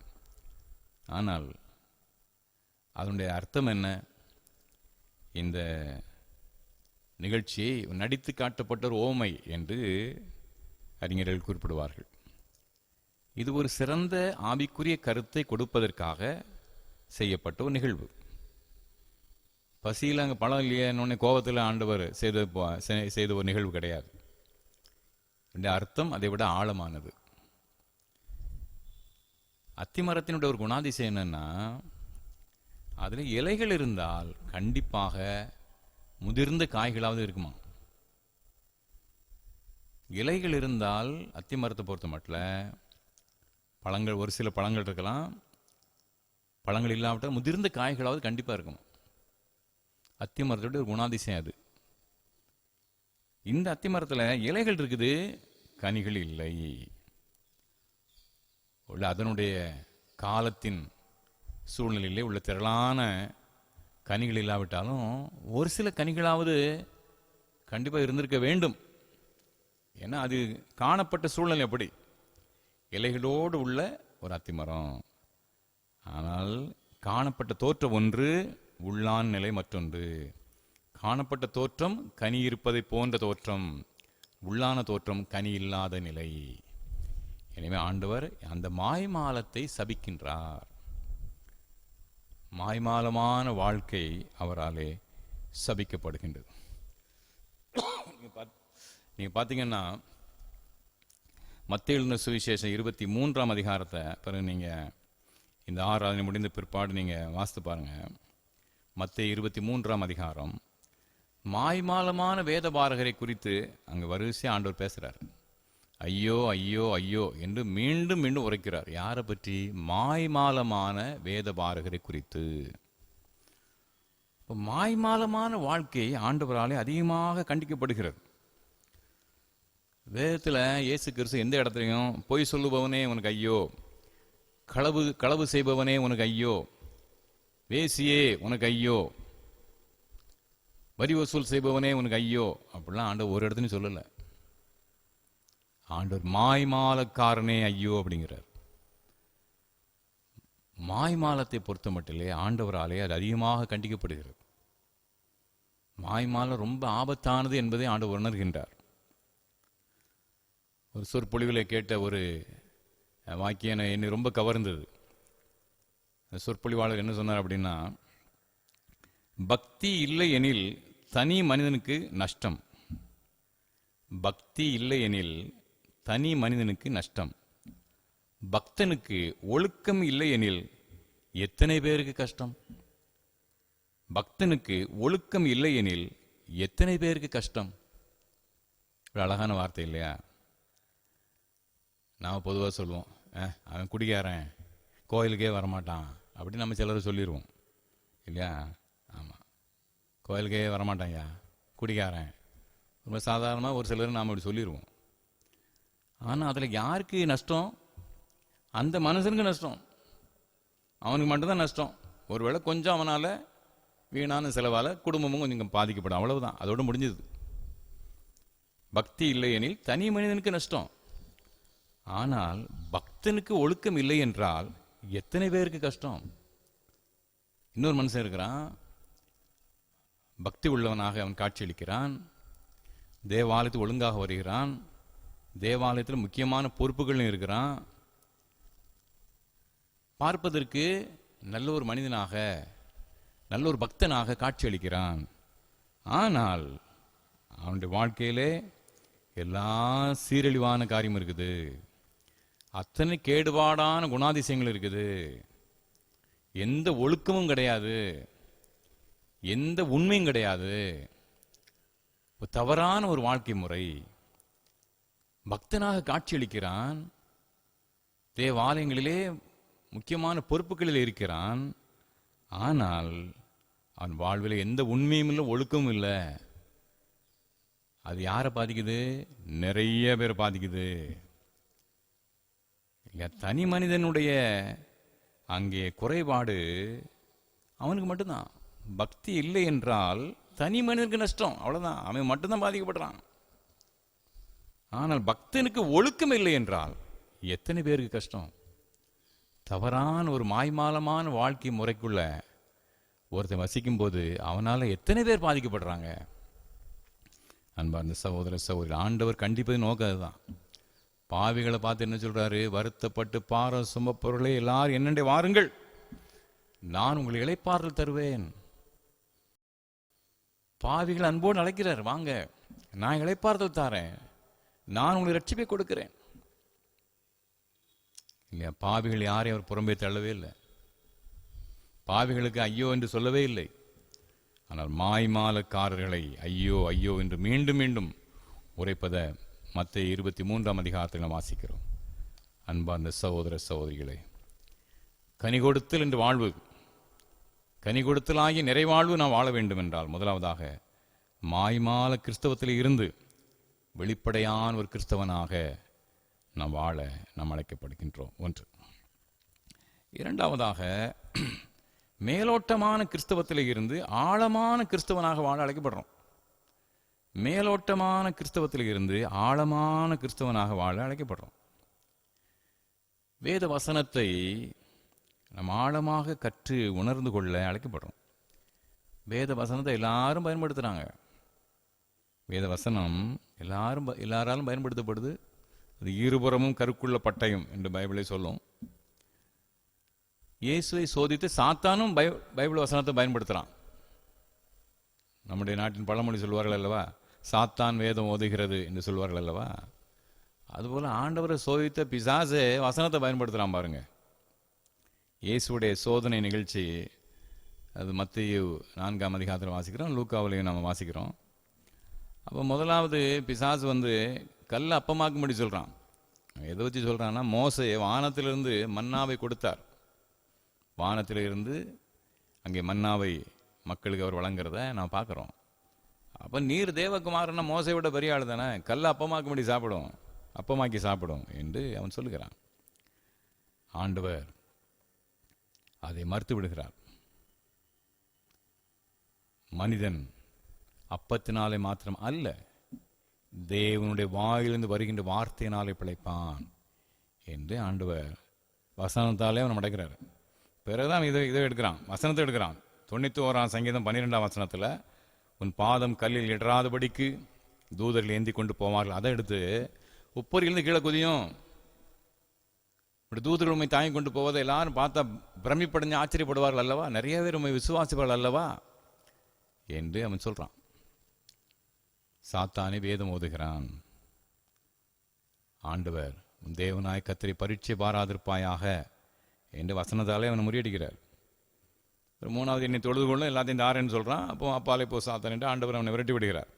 ஆனால் அதனுடைய அர்த்தம் என்ன? இந்த நிகழ்ச்சியை நடித்து காட்டப்பட்ட ஒரு ஓமை என்று அறிஞர்கள் குறிப்பிடுவார்கள். இது ஒரு சிறந்த ஆவிக்குரிய கருத்தை கொடுப்பதற்காக செய்யப்பட்ட ஒரு நிகழ்வு. பசியில் அங்கே பழம் இல்லையன்னு கோபத்தில் ஆண்டவர் செய்த ஒரு நிகழ்வு கிடையாது. இந்த அர்த்தம் அதை விட ஆழமானது. அத்திமரத்தினுடைய ஒரு குணாதிசயம் என்னன்னா, அதில் இலைகள் இருந்தால் கண்டிப்பாக முதிர்ந்த காய்களாவது இருக்குமா. இலைகள் இருந்தால் அத்திமரத்தை பொறுத்த மட்டும் பழங்கள், ஒரு சில பழங்கள் இருக்கலாம், பழங்கள் இல்லாவிட்டால் முதிர்ந்த காய்களாவது கண்டிப்பாக இருக்கும். அத்தி மரத்தோட ஒரு குணாதிசயம் அது. இந்த அத்தி மரத்தில் இலைகள் இருக்குது, கனிகள் இல்லை. உள்ள அதனுடைய காலத்தின் சூழ்நிலையிலே உள்ள திரளான கனிகள் இல்லாவிட்டாலும் ஒரு சில கனிகளாவது கண்டிப்பாக இருந்திருக்க வேண்டும். ஏன்னா அது காணப்பட்ட சூழ்நிலை அப்படி, இலைகளோடு உள்ள ஒரு அத்திமரம். ஆனால் காணப்பட்ட தோற்றம் ஒன்று, உள்ளான் நிலை மற்றொன்று. காணப்பட்ட தோற்றம் கனி இருப்பதை போன்ற தோற்றம், உள்ளான தோற்றம் கனி இல்லாத நிலை. எனவே ஆண்டவர் அந்த மாய்மாலத்தை சபிக்கின்றார். மாய்மாலமான வாழ்க்கை அவராலே சபிக்கப்படுகின்றது. நீங்க பார்த்தீங்கன்னா மத்தேயு எழுதின சுவிசேஷம் 23ஆம் அதிகாரத்தை பிறகு நீங்க இந்த ஆராதனை முடிந்த பிற்பாடு நீங்க வாசித்து பாருங்க. மத்தேயு 23ஆம் அதிகாரம் மாய்மாலமான வேதபாரகரை குறித்து அங்கு வரிசையா ஆண்டவர் பேசுறார். ஐயோ ஐயோ ஐயோ என்று மீண்டும் மீண்டும் உரைக்கிறார். யாரை பற்றி? மாய்மாலமான வேதபாரகரை குறித்து. மாய்மாலமான வாழ்க்கை ஆண்டவராலே அதிகமாக கண்டிக்கப்படுகிறது. வேதத்தில் இயேசு கிறிஸ்து எந்த இடத்துலையும் பொய் சொல்லுபவனே உனக்கு ஐயோ, களவு செய்பவனே உனக்கு ஐயோ, வேசியே உனக்கு ஐயோ, வரி வசூல் செய்பவனே உனக்கு ஐயோ அப்படிலாம் ஆண்டவர் ஒரு இடத்துலையும் சொல்லலை. ஆண்டவர் மாய்மாலக்காரனே ஐயோ அப்படிங்கிறார். மாய்மாலத்தை பொறுத்த மட்டிலே ஆண்டவராலே அது அதிகமாக கண்டிக்கப்படுகிறது. மாய்மாலம் ரொம்ப ஆபத்தானது என்பதை ஆண்டவர் உணர்கின்றார். ஒரு சொற்பொழிவில் கேட்ட ஒரு வாக்கியம் என்னை ரொம்ப கவர்ந்தது. சொற்பொழிவாளர் என்ன சொன்னார் அப்படின்னா, பக்தி இல்லை எனில் தனி மனிதனுக்கு நஷ்டம். பக்தி இல்லை எனில் தனி மனிதனுக்கு நஷ்டம். பக்தனுக்கு ஒழுக்கம் இல்லை எனில் எத்தனை பேருக்கு கஷ்டம். பக்தனுக்கு ஒழுக்கம் இல்லை எனில் எத்தனை பேருக்கு கஷ்டம். ஒரு அழகான வார்த்தை இல்லையா? நாம் பொதுவாக சொல்லுவோம், அவன் குடிக்காரன், கோயிலுக்கே வரமாட்டான் அப்படின்னு நம்ம சிலர் சொல்லிடுவோம் இல்லையா? ஆமாம், கோயிலுக்கே வரமாட்டான்யா குடிக்காரன். ரொம்ப சாதாரணமாக ஒரு சிலர் நாம் இப்படி சொல்லிடுவோம். ஆனால் அதில் யாருக்கு நஷ்டம்? அந்த மனுஷனுக்கு நஷ்டம். அவனுக்கு மட்டும்தான் நஷ்டம். ஒருவேளை கொஞ்சம் அவனால் வீணான செலவால் குடும்பமும் கொஞ்சம் பாதிக்கப்படும், அவ்வளவுதான், அதோடு முடிஞ்சது. பக்தி இல்லை எனில் தனி மனிதனுக்கு நஷ்டம். ஆனால் பக்தனுக்கு ஒழுக்கம் இல்லை என்றால் எத்தனை பேருக்கு கஷ்டம். இன்னொரு மனுஷன் இருக்கிறான், பக்தி உள்ளவனாக அவன் காட்சியளிக்கிறான், தேவாலயத்தில் ஒழுங்காக வருகிறான், தேவாலயத்தில் முக்கியமான பொறுப்புகளும் இருக்கிறான், பார்ப்பதற்கு நல்ல ஒரு மனிதனாக நல்ல ஒரு பக்தனாக காட்சியளிக்கிறான். ஆனால் அவனுடைய வாழ்க்கையிலே எல்லா சீரழிவான காரியம் இருக்குது, அத்தனை கேடுபாடான குணாதிசயங்கள் இருக்குது, எந்த ஒழுக்கமும் கிடையாது, எந்த உண்மையும் கிடையாது, தவறான ஒரு வாழ்க்கை முறை. பக்தனாக காட்சியளிக்கிறான், தேவாலயங்களிலே முக்கியமான பொறுப்புகளில் இருக்கிறான், ஆனால் அவன் வாழ்வில் எந்த உண்மையும் இல்லை, ஒழுக்கமும் இல்லை. அது யாரை பாதிக்குது? நிறைய பேர் பாதிக்குது. தனி மனிதனுடைய அங்கே குறைபாடு அவனுக்கு மட்டும்தான். பக்தி இல்லை என்றால் தனி மனிதனுக்கு நஷ்டம், அவ்வளவுதான், அவன் மட்டும்தான் பாதிக்கப்படுறான். ஆனால் பக்தனுக்கு ஒழுக்கம் இல்லை என்றால் எத்தனை பேருக்கு கஷ்டம். தவறான ஒரு மாய்மாலமான வாழ்க்கை முறைக்குள்ள ஒருத்தன் வசிக்கும் போது அவனால எத்தனை பேர் பாதிக்கப்படுறாங்க. அன்பார்ந்த சகோதர சகோதரி, ஆண்டவர் கண்டிப்பது நோக்கம் அதுதான். பாவிகளை பார்த்து என்ன சொல்றாரு? வருத்தப்பட்டு பார சுமப்பொருளை எல்லாரும் என்னண்டே வாருங்கள், நான் உங்களை இளைப்பாறுதல் தருவேன். பாவிகள் அன்போடு அழைக்கிறார், வாங்க, நான் இளைப்பாறுதல் தாரேன், நான் உங்களை ரட்சிப்பை கொடுக்கிறேன். இல்லையா? பாவிகள் யாரையும் அவர் புறம்பே தள்ளவே இல்லை, பாவிகளுக்கு ஐயோ என்று சொல்லவே இல்லை. ஆனால் மாய்மாலக்காரர்களை ஐயோ ஐயோ என்று மீண்டும் மீண்டும் உரைப்பதை மத்தேயு 23ஆம் அதிகாரத்தில் வாசிக்கிறோம். அன்பார்ந்த சகோதர சகோதரிகளே, கனி கொடுத்தல் என்று வாழ்வு, கனி கொடுத்தலாகிய நிறைவாழ்வு நாம் வாழ வேண்டும் என்றால் முதலாவதாக மாய்மால கிறிஸ்தவத்தில் இருந்து வெளிப்படையான ஒரு கிறிஸ்தவனாக நாம் வாழ நாம் அழைக்கப்படுகின்றோம். ஒன்று. இரண்டாவதாக மேலோட்டமான கிறிஸ்தவத்தில் இருந்து ஆழமான கிறிஸ்தவனாக வாழ அழைக்கப்படுறோம். மேலோட்டமான கிறிஸ்தவத்தில் இருந்து ஆழமான கிறிஸ்தவனாக வாழ அழைக்கப்படுறோம். வேத வசனத்தை நாம் ஆழமாக கற்று உணர்ந்து கொள்ள அழைக்கப்படுறோம். வேத வசனத்தை எல்லாரும் பயன்படுத்துகிறாங்க. வேத வசனம் எல்லாராலும் பயன்படுத்தப்படுது. அது இருபுறமும் கருக்குள்ள பட்டயம் என்று பைபிளை சொல்லும். இயேசுவை சோதித்து சாத்தானும் பைபிள் வசனத்தை பயன்படுத்துகிறான். நம்முடைய நாட்டின் பழமொழி சொல்வார்கள் அல்லவா, சாத்தான் வேதம் ஓதுகிறது என்று சொல்வார்கள் அல்லவா. அதுபோல் ஆண்டவரை சோதித்த பிசாசே வசனத்தை பயன்படுத்துகிறான் பாருங்க. இயேசுடைய சோதனை நிகழ்ச்சி அது மத்தேயு 4ஆம் அதிகாரத்தில் வாசிக்கிறோம், லூக்காவிலையும் நம்ம வாசிக்கிறோம். அப்போ முதலாவது பிசாசு கல்லை அப்பமாக்கும்படி சொல்கிறான். எதை வச்சு சொல்கிறான்னா, மோசே வானத்திலிருந்து மன்னாவை கொடுத்தார். வானத்திலிருந்து அங்கே மன்னாவை மக்களுக்கு அவர் வழங்குறத நான் பார்க்குறோம். அப்போ நீர் தேவகுமாரன்னா மோசை விட பெரிய ஆள் தானே, கல்லை அப்பமாக்கி சாப்பிடும் என்று அவன் சொல்லுகிறான். ஆண்டவர் அதை மறுத்து விடுகிறார். மனிதன் அப்பத்தினாலே மாத்திரம் அல்ல, தேவனுடைய வாயிலிருந்து வருகின்ற வார்த்தையினாலே பிழைப்பான் என்று ஆண்டவர் வசனத்தாலே அவன் அடைக்கிறார். பிறகுதான் இதை எடுக்கிறான், வசனத்தை எடுக்கிறான். 91ஆம் சங்கீதம் 12ஆம் வசனத்தில், உன் பாதம் கல்லில் இடராதபடிக்கு தூதர்கள் ஏந்தி கொண்டு போவார்கள். அதை எடுத்து உப்பரிலிருந்து கீழே குதியும். இப்படி தூதர்கள் உண்மை தாங்கி கொண்டு போவதை எல்லாரும் பார்த்தா பிரமிப்படைஞ்சு ஆச்சரியப்படுவார்கள் அல்லவா, நிறைய பேர் உண்மை விசுவாசிப்பார்கள் அல்லவா என்று அவன் சொல்றான். சாத்தானே வேதம் ஓதுகிறான். ஆண்டவர் உன் தேவனாய் கர்த்தரை பரீட்சை பாராதிருப்பாயாக என்று வசனத்தாலே அவனை முறியடிக்கிறார். மூணாவது, என்னை தொழுது கொள்ள எல்லாத்தையும் தாரேன்னு சொல்றான். அப்போ அப்பாலே போ சாத்தான் என்று ஆண்டவர் அவனை விரட்டி விடுகிறார்.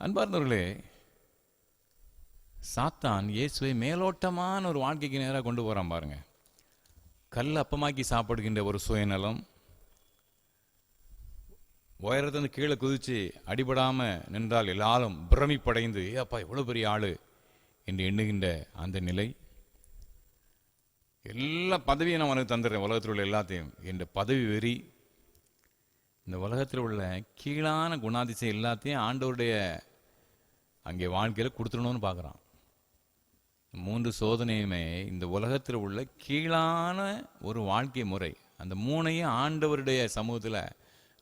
அன்பார்ந்தவர்களே, சாத்தான் இயேசுவை மேலோட்டமான ஒரு வாழ்க்கைக்கு நேராக கொண்டு போறான் பாருங்க. கல் அப்பமாக்கி சாப்பிடுகின்ற ஒரு சுயநலம், உயரத்திலிருந்து கீழே குதிச்சு அடிபடாம நின்றால் எல்லாரும் பிரமிப்படைந்து அப்பா எவ்வளவு பெரிய ஆளு என்று எண்ணுகின்ற அந்த நிலை, எல்லா பதவியும் நான் உனக்கு தந்துடுறேன் உலகத்தில் உள்ள எல்லாத்தையும் என்ற பதவி வெறி, இந்த உலகத்தில் உள்ள கீழான குணாதிசயம் எல்லாத்தையும் ஆண்டவருடைய அங்கே வாழ்க்கையில் கொடுத்துடணும்னு பார்க்குறான். 3 சோதனையுமே இந்த உலகத்தில் உள்ள கீழான ஒரு வாழ்க்கை முறை, அந்த 3ஐயும் ஆண்டவருடைய சமூகத்தில்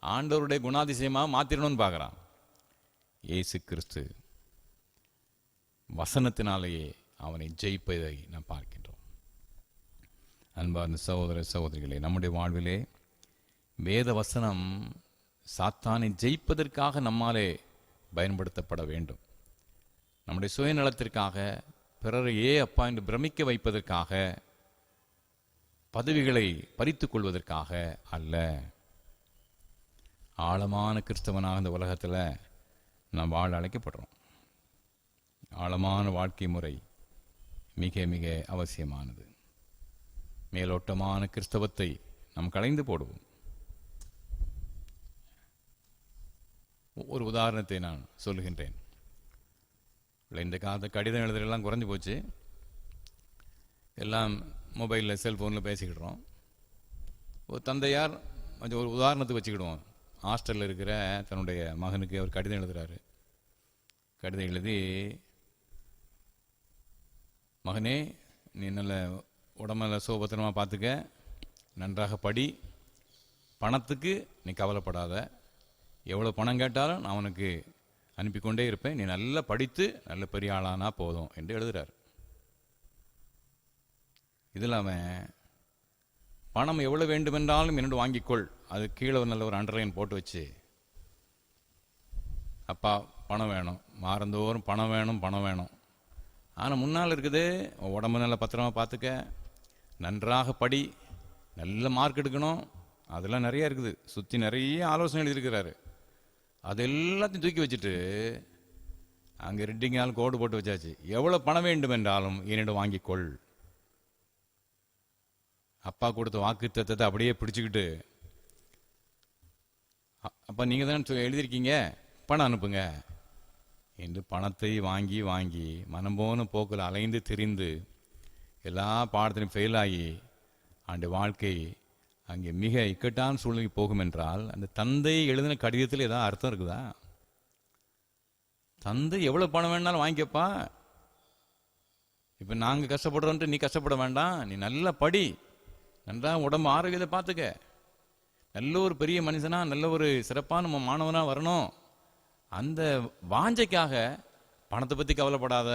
ஆண்டவருடைய குணாதிசயமாக மாற்றிடணும்னு பார்க்குறான். இயேசு கிறிஸ்து வசனத்தினாலேயே அவனை ஜெயிப்பதை நாம் பார்க்கின்றோம். அன்பார்ந்த சகோதர சகோதரிகளே, நம்முடைய வாழ்விலே வேத வசனம் சாத்தானை ஜெயிப்பதற்காக நம்மாலே பயன்படுத்தப்பட வேண்டும். நம்முடைய சுயநலத்திற்காக, பிறரை அப்பா என்று பிரமிக்க வைப்பதற்காக, பதவிகளை பறித்து கொள்வதற்காக அல்ல. ஆழமான கிறிஸ்தவனாக இந்த உலகத்தில் நாம் வாழ அழைக்கப்படுறோம். ஆழமான வாழ்க்கை முறை மிக மிக அவசியமானது. மேலோட்டமான கிறிஸ்தவத்தை நாம் களைந்து போடுவோம். ஒரு உதாரணத்தை நான் சொல்லுகின்றேன். இந்த காலத்தை கடிதம் எழுதுறதெல்லாம் குறைஞ்சி போச்சு. எல்லாம் மொபைலில் செல்ஃபோனில் பேசிக்கிடுறோம். ஒரு தந்தையார் கொஞ்சம் ஒரு உதாரணத்துக்கு வச்சுக்கிடுவோம். ஹாஸ்டலில் இருக்கிற தன்னுடைய மகனுக்கு அவர் கடிதம் எழுதுகிறாரு. கடிதம் எழுதி, மகனே நீ நல்ல உடம்புல சோபத்திரமாக பார்த்துக்க, நன்றாக படி, பணத்துக்கு நீ கவலைப்படாத, எவ்வளோ பணம் கேட்டாலும் நான் உனக்கு அனுப்பிக்கொண்டே இருப்பேன், நீ நல்லா படித்து நல்ல பெரிய ஆளானா போதும் என்று எழுதுகிறார். இது இல்லாமல் பணம் எவ்வளோ வேண்டுமென்றாலும் என்னோட வாங்கிக்கொள், அது கீழே நல்ல ஒரு அண்டர்லைன் போட்டு வச்சு, அப்பா பணம் வேணும், மாறந்தோறும் பணம் வேணும் பணம் வேணும். ஆனால் முன்னால் இருக்குது, உடம்பு நல்ல பத்திரமா பார்த்துக்க, நன்றாக படி, நல்ல மார்க் எடுக்கணும், அதெல்லாம் நிறைய இருக்குது. சுற்றி நிறைய ஆலோசனை எழுதியிருக்கிறாரு. அது எல்லாத்தையும் தூக்கி வச்சுட்டு அங்கே ரெட்டிங்கால் கோடு போட்டு வச்சாச்சு, எவ்வளோ பணம் வேண்டும் என்றாலும் என்னிடம் வாங்கிக்கொள் அப்பா கொடுத்த வாக்குத்தத்தத்தை அப்படியே பிடிச்சுக்கிட்டு, அப்பா நீங்கள் தானே எழுதியிருக்கீங்க, பணம் அனுப்புங்க என்று பணத்தை வாங்கி வாங்கி மனம் போன போக்கில் அலைந்து திரிந்து எல்லா பாடத்திலும் ஃபெயிலாகி அந்த வாழ்க்கை அங்கே மிக இக்கட்டான சூழ்நிலை போகும் என்றால், அந்த தந்தை எழுதின கடிதத்தில் ஏதாவது அர்த்தம் இருக்குதா? தந்தை எவ்வளோ பணம் வேணாலும் வாங்கிக்கப்பா, இப்போ நாங்கள் கஷ்டப்படுறோன்ட்டு நீ கஷ்டப்பட வேண்டாம், நீ நல்லா படி, நல்லா உடம்பு ஆரோக்கியத்தை பார்த்துக்க, நல்ல ஒரு பெரிய மனுஷனா நல்ல ஒரு சிறப்பான மாணவனாக வரணும், அந்த வாஞ்சைக்காக பணத்தை பற்றி கவலைப்படாத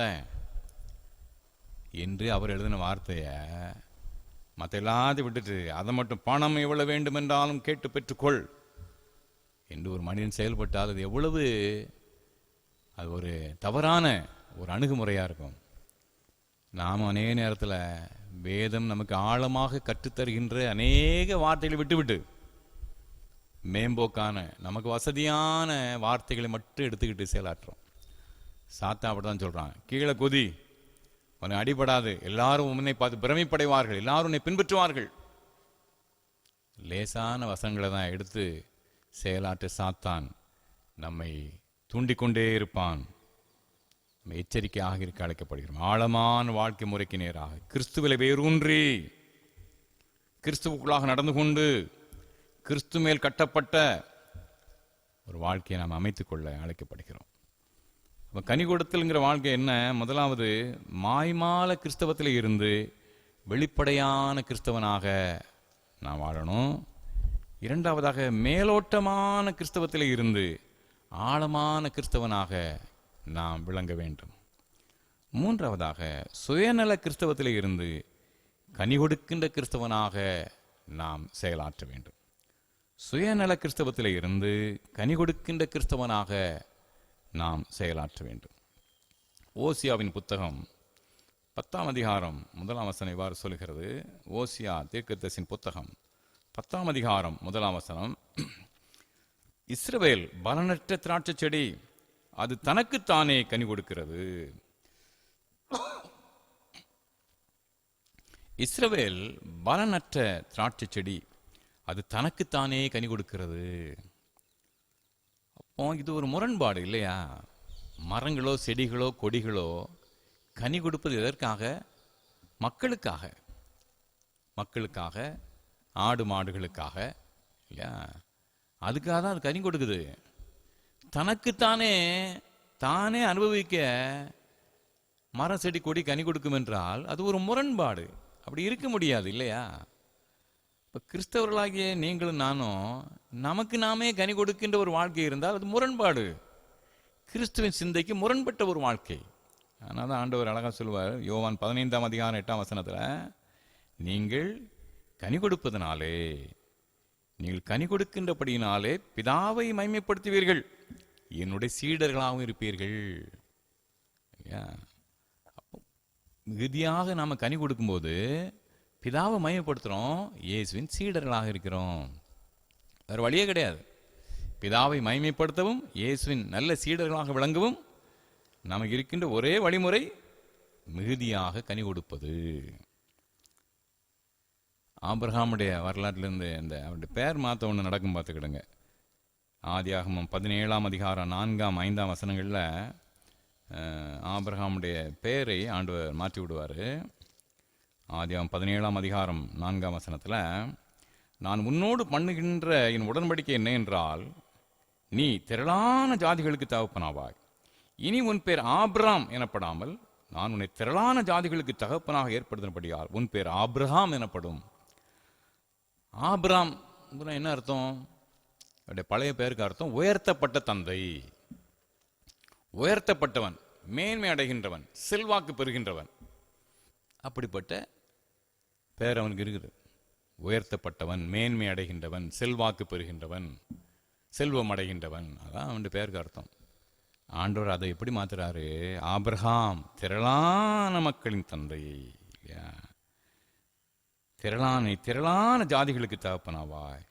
என்று அவர் எழுதின வார்த்தையை மற்ற எல்லாத்தையும் விட்டுட்டு அதை மட்டும் பணம் எவ்வளவு வேண்டும் என்றாலும் கேட்டு பெற்றுக்கொள் என்று ஒரு மனிதன் செயல்பட்டால் அது எவ்வளவு அது ஒரு தவறான ஒரு அணுகுமுறையாக இருக்கும். நாம் அநேக நேரத்தில் வேதம் நமக்கு ஆழமாக கற்றுத்தருகின்ற அநேக வார்த்தைகளை விட்டுவிட்டு மேம்போக்கான நமக்கு வசதியான வார்த்தைகளை மட்டும் எடுத்துக்கிட்டு செயலாற்றுறோம். சாத்தா அப்படிதான் சொல்கிறான், கீழே குதி, உன்னை அடிபடாது, எல்லாரும் உன்னை பார்த்து பிரமிப்படைவார்கள், எல்லாரும் உன்னை பின்பற்றுவார்கள். லேசான வசங்களை தான் எடுத்து செயலாற்ற சாத்தான் நம்மை தூண்டிக்கொண்டே இருப்பான். நம்ம எச்சரிக்கையாக இருக்க அழைக்கப்படுகிறோம். ஆழமான வாழ்க்கை முறைக்கு நேராக கிறிஸ்துவிலை வேரூன்றி கிறிஸ்துவுக்குள்ளாக நடந்து கொண்டு கிறிஸ்து மேல் கட்டப்பட்ட ஒரு வாழ்க்கையை நாம் அமைத்துக் கொள்ள அழைக்கப்படுகிறோம். அப்போ கனி கொடுத்தல்ங்கிற வாழ்க்கை என்ன? முதலாவது மாய்மால கிறிஸ்தவத்தில் இருந்து வெளிப்படையான கிறிஸ்தவனாக நாம் வாழணும். இரண்டாவதாக மேலோட்டமான கிறிஸ்தவத்தில் இருந்து ஆழமான கிறிஸ்தவனாக நாம் விளங்க வேண்டும். மூன்றாவதாக சுயநல கிறிஸ்தவத்தில் இருந்து கனி கொடுக்கின்ற கிறிஸ்தவனாக நாம் செயலாற்ற வேண்டும். சுயநல கிறிஸ்தவத்தில் இருந்து கனி கொடுக்கின்ற கிறிஸ்தவனாக நாம் செயலாற்ற வேண்டும். ஓசியாவின் புத்தகம் 10ஆம் அதிகாரம் 1ஆம் வசனம் இவ்வாறு சொல்கிறது. ஓசியா தீர்க்கதரிசியின் புத்தகம் 10ஆம் அதிகாரம் 1ஆம் வசனம், இஸ்ரவேல் பலனற்ற திராட்சை செடி, அது தனக்குத்தானே கனி கொடுக்கிறது. இஸ்ரவேல் பலனற்ற திராட்சை செடி, அது தனக்குத்தானே கனி கொடுக்கிறது. அப்போ இது ஒரு முரண்பாடு இல்லையா? மரங்களோ செடிகளோ கொடிகளோ கனி கொடுப்பது எதற்காக? மக்களுக்காக, மக்களுக்காக, ஆடு மாடுகளுக்காக இல்லையா? அதுக்காக தான் அது கனி கொடுக்குது. தனக்குத்தானே தானே அனுபவிக்க மரம் செடி கொடி கனி கொடுக்கும் என்றால் அது ஒரு முரண்பாடு. அப்படி இருக்க முடியாது இல்லையா? இப்போ கிறிஸ்தவர்களாகிய நீங்களும் நானும் நமக்கு நாமே கனி கொடுக்கின்ற ஒரு வாழ்க்கை இருந்தால் அது முரண்பாடு, கிறிஸ்துவின் சிந்தைக்கு முரண்பட்ட ஒரு வாழ்க்கை. அதனால தான் ஆண்டவர் அழகாக சொல்லுவார், யோவான் 15ஆம் அதிகாரம் 8ஆம் வசனத்தில், நீங்கள் கனி கொடுப்பதனாலே, நீங்கள் கனி கொடுக்கின்றபடியினாலே பிதாவை மகிமைப்படுத்துவீர்கள், என்னுடைய சீடர்களாகவும் இருப்பீர்கள். மிகுதியாக நாம் கனி கொடுக்கும்போது பிதாவை மகிமைப்படுத்துகிறோம், இயேசுவின் சீடர்களாக இருக்கிறோம். வேறு வழியே கிடையாது. பிதாவை மகிமைப்படுத்தவும் இயேசுவின் நல்ல சீடர்களாக விளங்கவும் நமக்கு இருக்கின்ற ஒரே வழிமுறை மிகுதியாக கனி கொடுப்பது. ஆபிரகாமுடைய வரலாற்றிலிருந்து இந்த அவருடைய பெயர் மாற்ற ஒன்று நடக்கும் பார்த்துக்கிடுங்க. ஆதியாகமம் 17ஆம் அதிகாரம் 4ஆம் 5ஆம் வசனங்களில் ஆபிரகாமுடைய பெயரை ஆண்டவர் மாற்றி விடுவார். ஆதியாகமம் 17ஆம் அதிகாரம் 4ஆம் வசனத்தில், நான் உன்னோடு பண்ணுகின்ற என் உடன்படிக்கை என்ன என்றால், நீ திரளான ஜாதிகளுக்கு தகப்பனாவாய், இனி உன் பேர் ஆபிரகாம் எனப்படாமல் நான் உன்னை திரளான ஜாதிகளுக்கு தகப்பனாக ஏற்படுத்தினபடியால் உன் பேர் ஆபிரகாம் எனப்படும். ஆபிரகாம் என்ன அர்த்தம்? அவருடைய பழைய பெயருக்கு அர்த்தம் உயர்த்தப்பட்ட தந்தை, உயர்த்தப்பட்டவன், மேன்மை அடைகின்றவன், செல்வாக்கு பெறுகின்றவன். அப்படிப்பட்ட பெயர் அவனுக்கு இருக்குது. உயர்த்தப்பட்டவன், மேன்மை அடைகின்றவன், செல்வாக்கு பெறுகின்றவன், செல்வம் அடைகின்றவன். அதான் அவனுடைய பெயருக்கு அர்த்தம். ஆண்டவர் அதை எப்படி மாத்துறாரு? ஆபிரகாம் திரளான மக்களின் தந்தை, திரளான ஜாதிகளுக்கு தகப்பனாவாய்.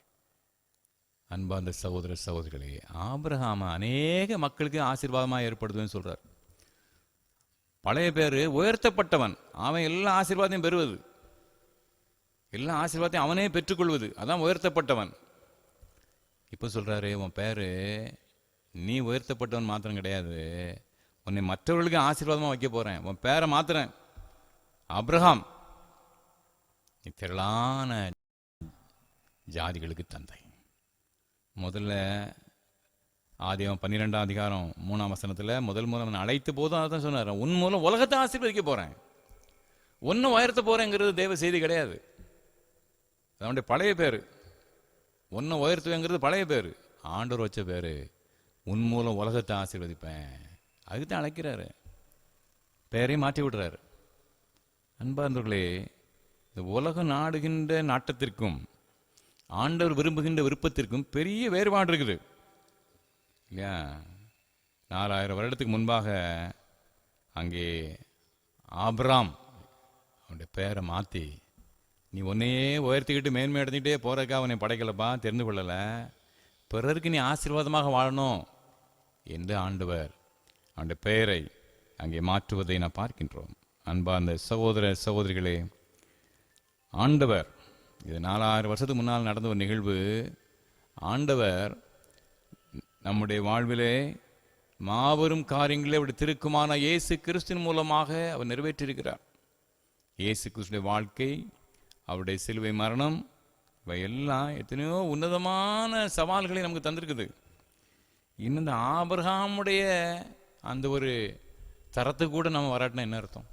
அன்பார்ந்த சகோதர சகோதரிகளே, ஆபிரகாம் அநேக மக்களுக்கு ஆசீர்வாதமாக ஏற்படுதுன்னு சொல்றார். பழைய பேரு உயர்த்தப்பட்டவன், அவன் எல்லா ஆசீர்வாதையும் பெறுவது. எல்லா ஆசீர்வாதத்தையும் அவனே பெற்றுக்கொள்வது, அதான் உயர்த்தப்பட்டவன். இப்போ சொல்றாரு, உன் பேரு நீ உயர்த்தப்பட்டவன் மாத்திரம் கிடையாது, உன்னை மற்றவர்களுக்கு ஆசீர்வாதமா வைக்க போறேன். உன் பேரை மாத்துறேன், ஆபிரகாம், நீ திரளான ஜாதிகளுக்கு தந்தை. முதல்ல ஆதியாகமம் 12ஆம் அதிகாரம் 3ஆம் வசனத்துல முதல் மூலம் அழைத்த போதும் அதான் சொன்னார், உன் மூலம் உலகத்தை ஆசீர்வதிக்க போறேன், ஒன்னும் உயர்த்த போறேங்கிறது தேவ செய்தி கிடையாது. அவனுடைய பழைய பேரு. ஒன்னை உயர்த்துவேங்கிறது பழைய பேரு. ஆண்டவர் வச்ச பேரு, உன் மூலம் உலகத்தை ஆசீர்வதிப்பேன். அதுக்குத்தான் அழைக்கிறாரு, பேரையும் மாற்றி விடுறாரு. அன்பார்ந்தவர்களே, இந்த உலகம் நாடுகின்ற நாட்டத்திற்கும் ஆண்டவர் விரும்புகின்ற விருப்பத்திற்கும் பெரிய வேறுபாடு இருக்குது இல்லையா? 4000 வருடத்துக்கு முன்பாக அங்கே ஆபிராம் அவனுடைய பேரை மாற்றி, நீ உன்னையே உயர்த்திக்கிட்டு மேன்மை அடைஞ்சிக்கிட்டே போறதுக்காக அவனை படைக்கலப்பா, தெரிந்து கொள்ளலை, பிறருக்கு நீ ஆசீர்வாதமாக வாழணும் என்று ஆண்டவர் அவனுடைய பெயரை அங்கே மாற்றுவதை நான் பார்க்கின்றோம். அன்பார்ந்த சகோதர சகோதரிகளே, ஆண்டவர், இது 4000 வருஷத்துக்கு முன்னால் நடந்த ஒரு நிகழ்வு. ஆண்டவர் நம்முடைய வாழ்விலே மாபெரும் காரியங்களை அவருடைய திருக்குமான இயேசு கிறிஸ்துவின் மூலமாக அவர் நிறைவேற்றியிருக்கிறார். இயேசு கிறிஸ்துடைய வாழ்க்கை, அவருடைய சிலுவை மரணம், இவை எல்லாம் எத்தனையோ உன்னதமான சவால்களை நமக்கு தந்திருக்குது. இன்னும் இந்த ஆபிரகாமுடைய அந்த ஒரு தரத்துக்கு கூட நம்ம வராட்டினா என்ன அர்த்தம்?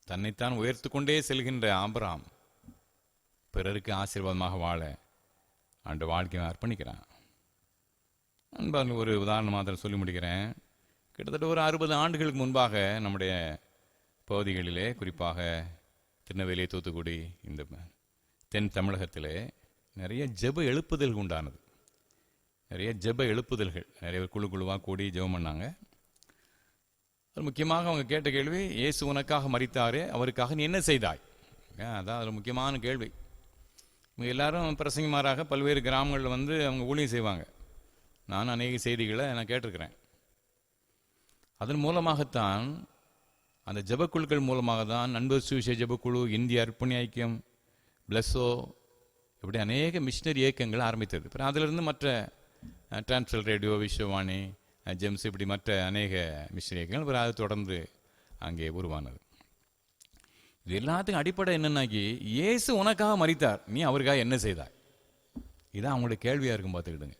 தன்னைத்தான் உயர்த்து கொண்டே செல்கின்ற ஆபிரகாம் பிறருக்கு ஆசீர்வாதமாக வாழ அந்த வாழ்க்கையை அர்ப்பணிக்கிறான். அன்பாக ஒரு உதாரணம் மாத்திரம் சொல்லி முடிக்கிறேன். கிட்டத்தட்ட ஒரு 60 ஆண்டுகளுக்கு முன்பாக நம்முடைய பகுதிகளிலே, குறிப்பாக திருநெல்வேலி, தூத்துக்குடி, இந்த தென் தமிழகத்திலே நிறைய ஜெப எழுப்புதல்கள் உண்டானது. நிறைய ஜெப எழுப்புதல்கள், நிறைய குழு குழுவாக கூடி ஜெபம் பண்ணாங்க. அது முக்கியமாக அவங்க கேட்ட கேள்வி, இயேசு உனக்காக மரித்தாரே, அவருக்காக நீ என்ன செய்தாய்? அதான் அதில் முக்கியமான கேள்வி. இவங்க எல்லாரும் பிரசங்கமாராக பல்வேறு கிராமங்களில் வந்து அவங்க ஊழியம் செய்வாங்க. நான் அநேக செய்திகளை நான் கேட்டிருக்கிறேன். அதன் மூலமாகத்தான், அந்த ஜெபக்குழுக்கள் மூலமாக தான் நண்பர் சுவிசேஷ ஜெபக்குழு, இந்திய அர்ப்பணி ஐக்கியம், பிளஸோ, இப்படி அநேக மிஷினரி இயக்கங்கள் ஆரம்பித்தது. அப்புறம் அதிலிருந்து மற்ற டிரான்ஸ்வர் ரேடியோ, விஸ்வவாணி, ஜெம்ஸ், இப்படி மற்ற அநேக மிஷினரி இயக்கங்கள் அப்புறம் அது தொடர்ந்து அங்கே உருவானது. இது எல்லாத்துக்கும் அடிப்படை என்னன்னாக்கி, இயேசு உனக்காக மரித்தார், நீ அவருக்காக என்ன செய்தாய்? இதான் அவங்களுடைய கேள்வியாக இருக்கும். பார்த்துக்கிடுங்க.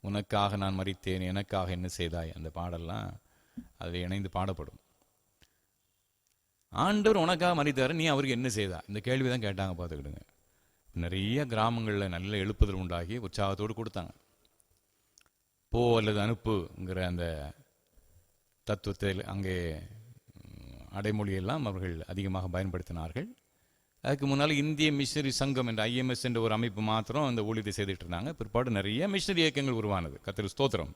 உனக்காக நான் மரித்தேன், எனக்காக என்ன செய்தாய்? அந்த பாடல்லாம் அதில் இணைந்து பாடப்படும். ஆண்டவர் உனக்காக மரித்தார், நீ அவருக்கு என்ன செய்தாய்? இந்த கேள்வி தான் கேட்டாங்க. பார்த்துக்கிடுங்க. நிறைய கிராமங்களில் நல்ல எழுப்புதல் உண்டாகி உற்சாகத்தோடு கொடுத்தாங்க. போ அல்லது அனுப்புங்கிற அந்த தத்துவத்தில் அங்கே அடைமொழியெல்லாம் அவர்கள் அதிகமாக பயன்படுத்தினார்கள். அதுக்கு முன்னால் இந்திய மிஷனரி சங்கம் என்ற IMS என்ற ஒரு அமைப்பு மாத்திரம் அந்த ஊழியத்தை செய்துட்டு இருந்தாங்க. பிற்பாடு நிறைய மிஷனரி இயக்கங்கள் உருவானது. கர்த்தருக்கு ஸ்தோத்திரம்.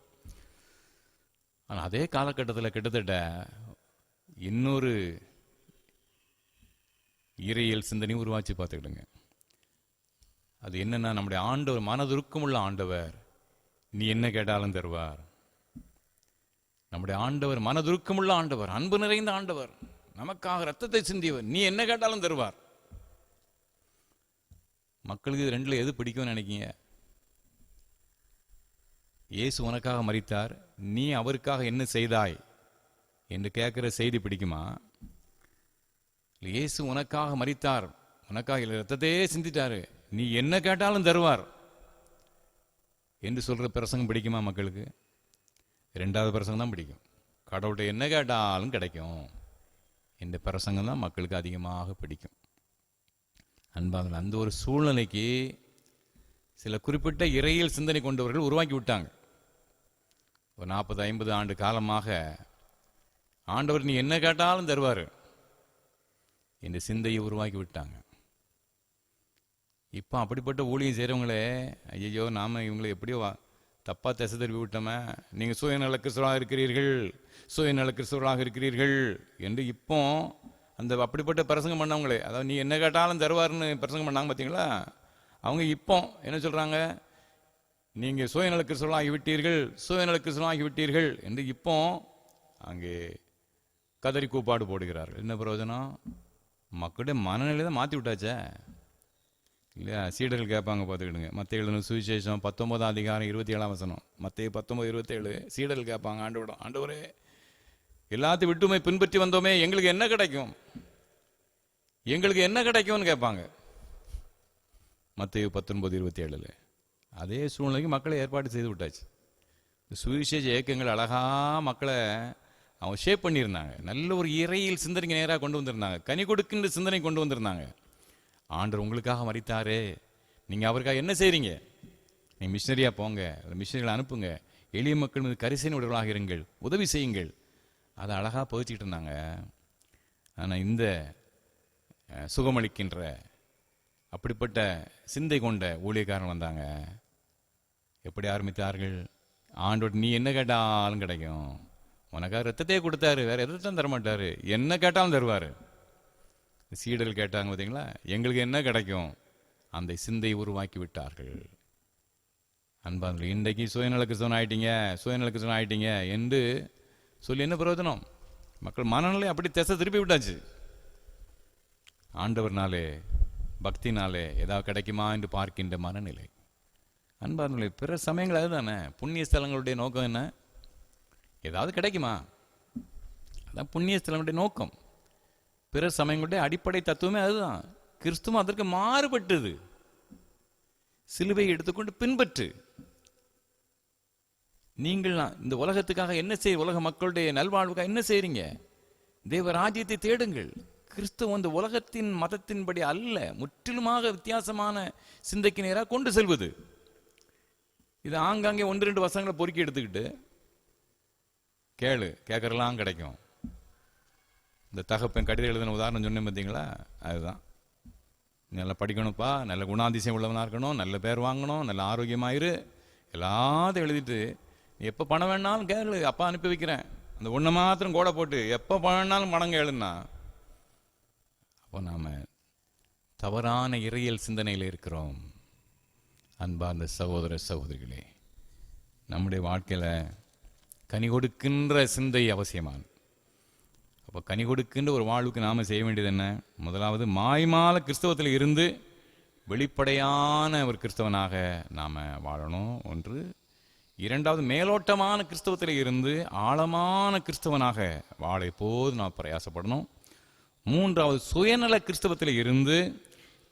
ஆனால் அதே காலகட்டத்தில் கிட்டத்தட்ட இன்னொரு இறையியல் சிந்தனை உருவாச்சு. பார்த்துக்கிடுங்க. அது என்னன்னா, நம்முடைய ஆண்டவர் மனதுருக்கமுள்ள ஆண்டவர், நீ என்ன கேட்டாலும் தருவார். நம்முடைய ஆண்டவர் மனதுருக்கமுள்ள ஆண்டவர், அன்பு நிறைந்த ஆண்டவர், நமக்காக ரத்தத்தை சிந்தியவர், நீ என்ன கேட்டாலும் தருவார். மக்களுக்கு இது ரெண்டுல எது பிடிக்கும்னு நினைக்கீங்க? இயேசு உனக்காக மரித்தார், நீ அவருக்காக என்ன செய்தாய் என்று கேட்கிற செய்தி பிடிக்குமா? இயேசு உனக்காக மரித்தார், உனக்காக ரத்தத்தையே சிந்திட்டாரு, நீ என்ன கேட்டாலும் தருவார் என்று சொல்ற பிரசங்கம் பிடிக்குமா மக்களுக்கு? 2வது பிரசங்கம் தான் பிடிக்கும். கடவுள்கிட்ட என்ன கேட்டாலும் கிடைக்கும் இந்த பிரசங்கம் தான் மக்களுக்கு அதிகமாக பிடிக்கும். அன்பாக அந்த ஒரு சூழ்நிலைக்கு சில குறிப்பிட்ட இறையியல் சிந்தனை கொண்டவர்கள் உருவாக்கி விட்டாங்க. ஒரு 40-50 ஆண்டு காலமாக ஆண்டவர் நீ என்ன கேட்டாலும் தருவார் இந்த சிந்தையை உருவாக்கி விட்டாங்க. இப்போ அப்படிப்பட்ட ஊழியம் செய்கிறவங்களே, ஐயோ நாம இவங்களை எப்படியோ தப்பா திசை திருப்பி விட்டோமே, நீங்கள் சுயநல கிறிஸ்தவராக இருக்கிறீர்கள், சுயநல கிறிஸ்தவராக இருக்கிறீர்கள் என்று இப்போ அந்த அப்படிப்பட்ட பிரசங்கம் பண்ணவங்களே, அதாவது நீ என்ன கேட்டாலும் தருவார்னு பிரசங்கம் பண்ணாங்க பார்த்தீங்களா, அவங்க இப்போ என்ன சொல்கிறாங்க, நீங்கள் சுயநல கிறிஸ்தவராகி விட்டீர்கள், சுயநல கிறிஸ்தவராகி விட்டீர்கள் என்று இப்போ அங்கே கதறி கூப்பாடு போடுகிறார்கள். என்ன பிரயோஜனம்? மக்களுடைய மனநிலை தான் மாற்றி விட்டாச்சே இல்லையா? சீடர்கள் கேட்பாங்க, பார்த்துக்கிடுங்க. மத்திய எழுதின சுவிசேஷம் 19 அதிகாரம் 27 வசனம், மத்திய 19:27. சீடர்கள் கேட்பாங்க, ஆண்டவரே எல்லாத்தையும் விட்டுமே பின்பற்றி வந்தோமே, எங்களுக்கு என்ன கிடைக்கும், எங்களுக்கு என்ன கிடைக்கும்னு கேட்பாங்க. மத்திய 19:27. அதே சூழ்நிலைக்கு மக்களை ஏற்பாடு செய்து விட்டாச்சு. சுவிசேஷ இயக்கங்கள் அழகா மக்களை அவங்க ஷேப் பண்ணியிருந்தாங்க. நல்ல ஒரு இறையில் சிந்தனைக்கு நேராக கொண்டு வந்திருந்தாங்க, கனி கொடுக்கின்ற சிந்தனை கொண்டு வந்திருந்தாங்க. ஆண்டவர் உங்களுக்காக மரித்தாரே, நீங்கள் அவருக்காக என்ன செய்கிறீங்க? நீங்கள் மிஷினரியாக போங்க, மிஷினரிகளை அனுப்புங்க, எளிய மக்கள் மீது கரிசனை உடலாக இருங்கள், உதவி செய்யுங்கள். அதை அழகாக பதிச்சுக்கிட்டு இருந்தாங்க. ஆனால் இந்த சுகமளிக்கின்ற அப்படிப்பட்ட சிந்தை கொண்ட ஊழியக்காரன் வந்தாங்க. எப்படி ஆரம்பித்தார்கள்? ஆண்டவர் நீ என்ன கேட்டாலும் கிடைக்கும், உனக்காக ரத்தத்தையே கொடுத்தாரு, வேற எதைத்தான் தரமாட்டாரு, என்ன கேட்டாலும் தருவார். சீடர்கள் கேட்டாங்க பார்த்தீங்களா, எங்களுக்கு என்ன கிடைக்கும்? அந்த சிந்தையை உருவாக்கி விட்டார்கள். அன்பார்கள், இன்றைக்கு சுயநல கிறிஸ்தவன் ஆயிட்டீங்க என்று சொல்லி என்ன பிரயோஜனம்? மக்கள் மனநிலை அப்படி திசை திருப்பி விட்டாச்சு. ஆண்டவர்னாலே பக்தினாலே ஏதாவது கிடைக்குமா என்று பார்க்கின்ற மனநிலை. அன்பார்களே, பிற சமயங்கள் அதுதானே. புண்ணிய ஸ்தலங்களுடைய நோக்கம் என்ன? ஏதாவது கிடைக்குமா? அதான் புண்ணிய ஸ்தலங்களுடைய நோக்கம். பிற சமயங்களுடைய அடிப்படை தத்துவமே அதுதான். கிறிஸ்துவம் அதற்கு மாறுபட்டது. சிலுவையை எடுத்துக்கொண்டு பின்பற்று. நீங்கள் இந்த உலகத்துக்காக என்ன செய்ய, உலக மக்களுடைய நல்வாழ்வுக்காக என்ன செய்றீங்க? தேவ ராஜ்யத்தை தேடுங்கள். கிறிஸ்துவம் இந்த உலகத்தின் மதத்தின்படி அல்ல, முற்றிலுமாக வித்தியாசமான சிந்தைக்கு நேராக கொண்டு செல்வது. இது ஆங்காங்கே 1-2 வசனங்களை பொறுக்கி எடுத்துக்கிட்டு கேட்கறலாம் கிடைக்கும். இந்த தகப்பன் கடிதம் எழுதின உதாரணம் சொன்னேன் பார்த்தீங்களா, அதுதான். நல்லா படிக்கணும்ப்பா, நல்ல குணாதிசயம் உள்ளவனாக இருக்கணும், நல்ல பேர் வாங்கணும், நல்ல ஆரோக்கியமாயிரு, எல்லாத்தையும் எழுதிட்டு எப்போ பணம் வேணாலும் கேளு, அப்பா அனுப்பி வைக்கிறேன், அந்த ஒன்றை மாத்திரம் கூட போட்டு எப்போ பணம் வேணாலும் பணம் கேளுன்னா, அப்போ நாம் தவறான இறையியல் சிந்தனையில் இருக்கிறோம். அன்பார்ந்த சகோதர சகோதரிகளே, நம்முடைய வாழ்க்கையில் கனி கொடுக்கின்ற சிந்தை அவசியமான. அப்போ கனி கொடுக்கின்ற ஒரு வாழ்வுக்கு நாம் செய்ய வேண்டியது என்ன? முதலாவது மாய்மால கிறிஸ்தவத்தில் இருந்து வெளிப்படையான ஒரு கிறிஸ்தவனாக நாம் வாழணும், ஒன்று. இரண்டாவது, மேலோட்டமான கிறிஸ்தவத்தில் இருந்து ஆழமான கிறிஸ்தவனாக வாழ எப்போது நாம் பிரயாசப்படணும். மூன்றாவது, சுயநல கிறிஸ்தவத்தில் இருந்து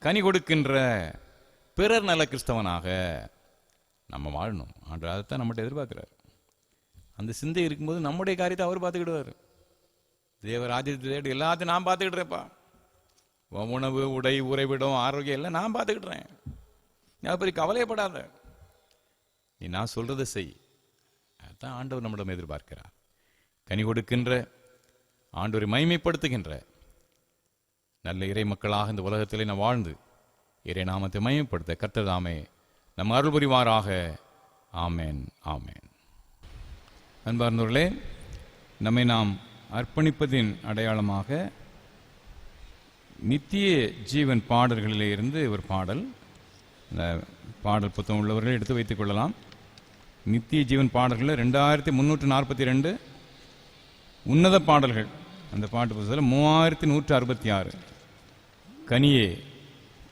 கனி கொடுக்கின்ற பிறர் நல கிறிஸ்தவனாக நம்ம வாழணும். ஆண்டு அதைத்தான் நம்மகிட்ட எதிர்பார்க்கிறார். அந்த சிந்தை இருக்கும்போது நம்முடைய காரியத்தை அவர் பார்த்துக்கிடுவார். தேவராஜ்யத்தை தேடி எல்லாத்தையும் நான் பார்த்துக்கிட்டுறேன்ப்பா, உணவு, உடை, உறைவிடம், ஆரோக்கியம் எல்லாம் நான் பார்த்துக்கிட்டுறேன், நான் பெரிய கவலையப்படாத, நீ நான் சொல்றதை செய். அதுதான் ஆண்டவர் நம்மிடம் எதிர்பார்க்கிறார். கனி கொடுக்கின்ற, ஆண்டவரை மகிமைப்படுத்துகின்ற நல்ல இறை மக்களாக இந்த உலகத்திலே நான் வாழ்ந்து இறை நாமத்தை மகிமைப்படுத்த கர்த்தர் தாமே நம் அருள் புரிவாராக. ஆமேன், ஆமேன். அன்பார்ந்தவர்களே, நம்மை நாம் அர்ப்பணிப்பதின் அடையாளமாக நித்திய ஜீவன் பாடல்களிலே இருந்து ஒரு பாடல், இந்த பாடல் புத்தகம் உள்ளவர்கள் எடுத்து வைத்துக் கொள்ளலாம். நித்திய ஜீவன் பாடல்களில் 2342 உன்னத பாடல்கள், அந்த பாட்டு புத்தகத்தில் 3166 கனியே,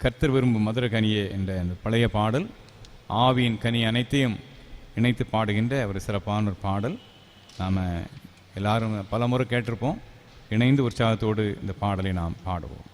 கர்த்தர் விரும்பும் மதுர கனியே என்ற அந்த பழைய பாடல், ஆவியின் கனி அனைத்தையும் இணைத்து பாடுகின்ற ஒரு சிறப்பான ஒரு பாடல். நாம் எல்லாரும் பல முறை கேட்டிருப்போம். இணைந்து உற்சாகத்தோடு இந்த பாடலை நாம் பாடுவோம்.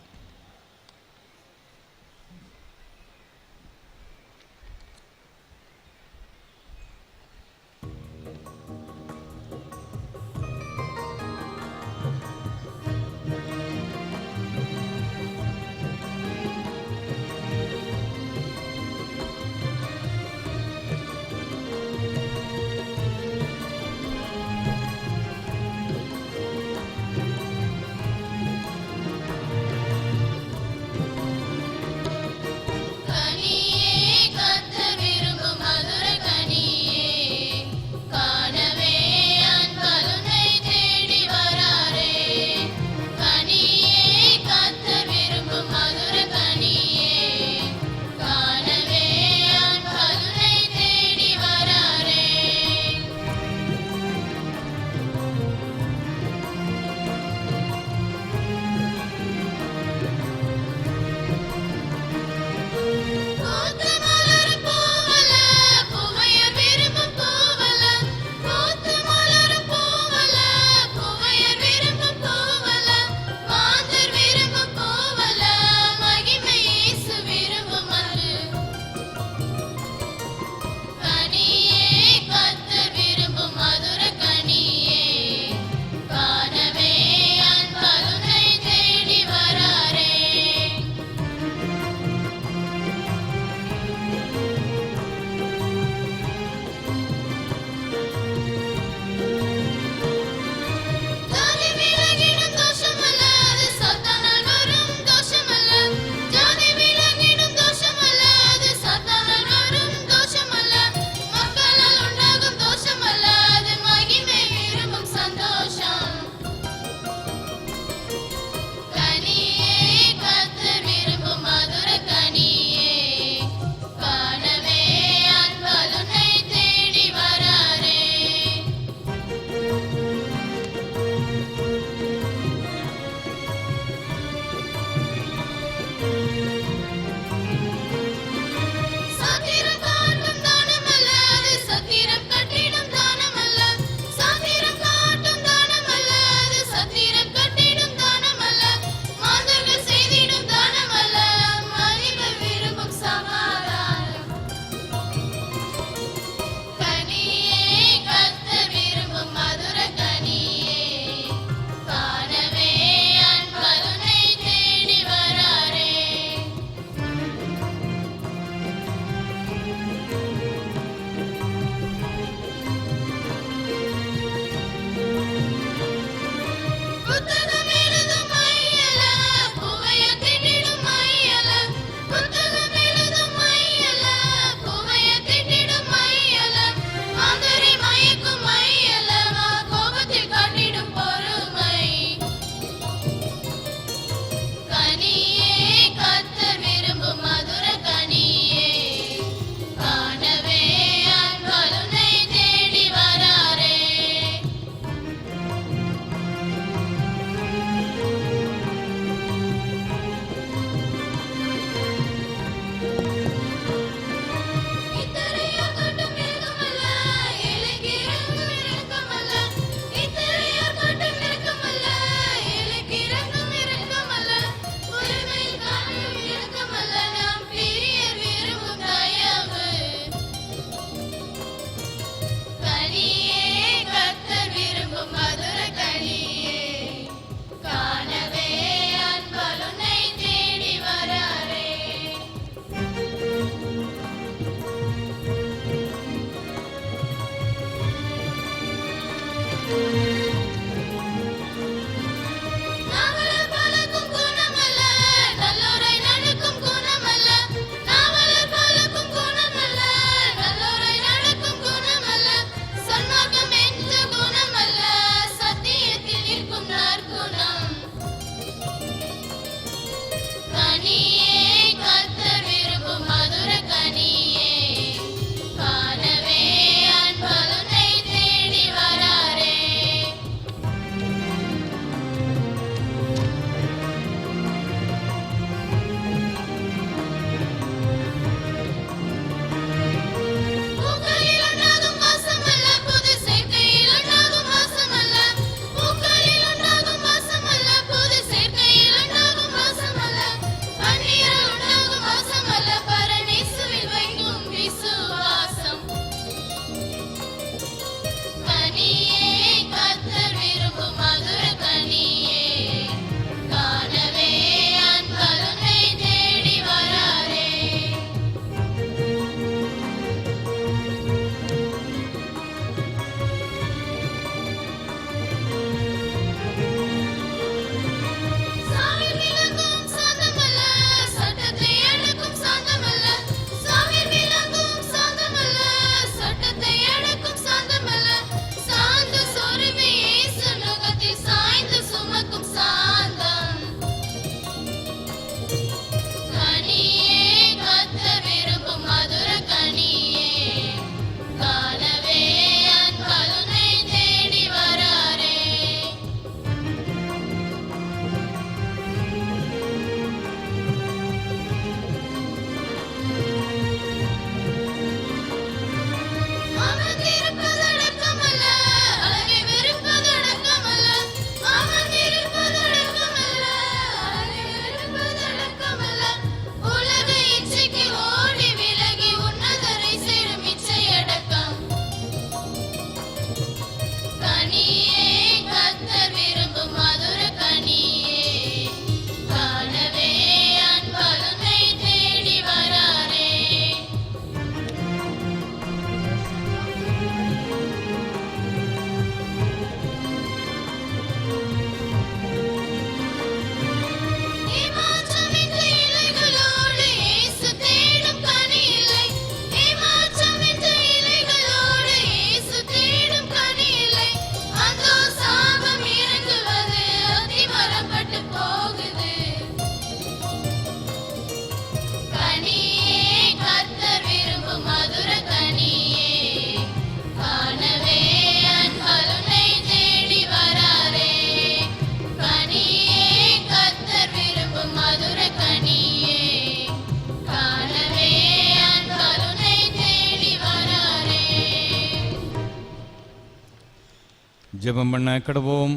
ஜெபம் பண்ண கடவோம்.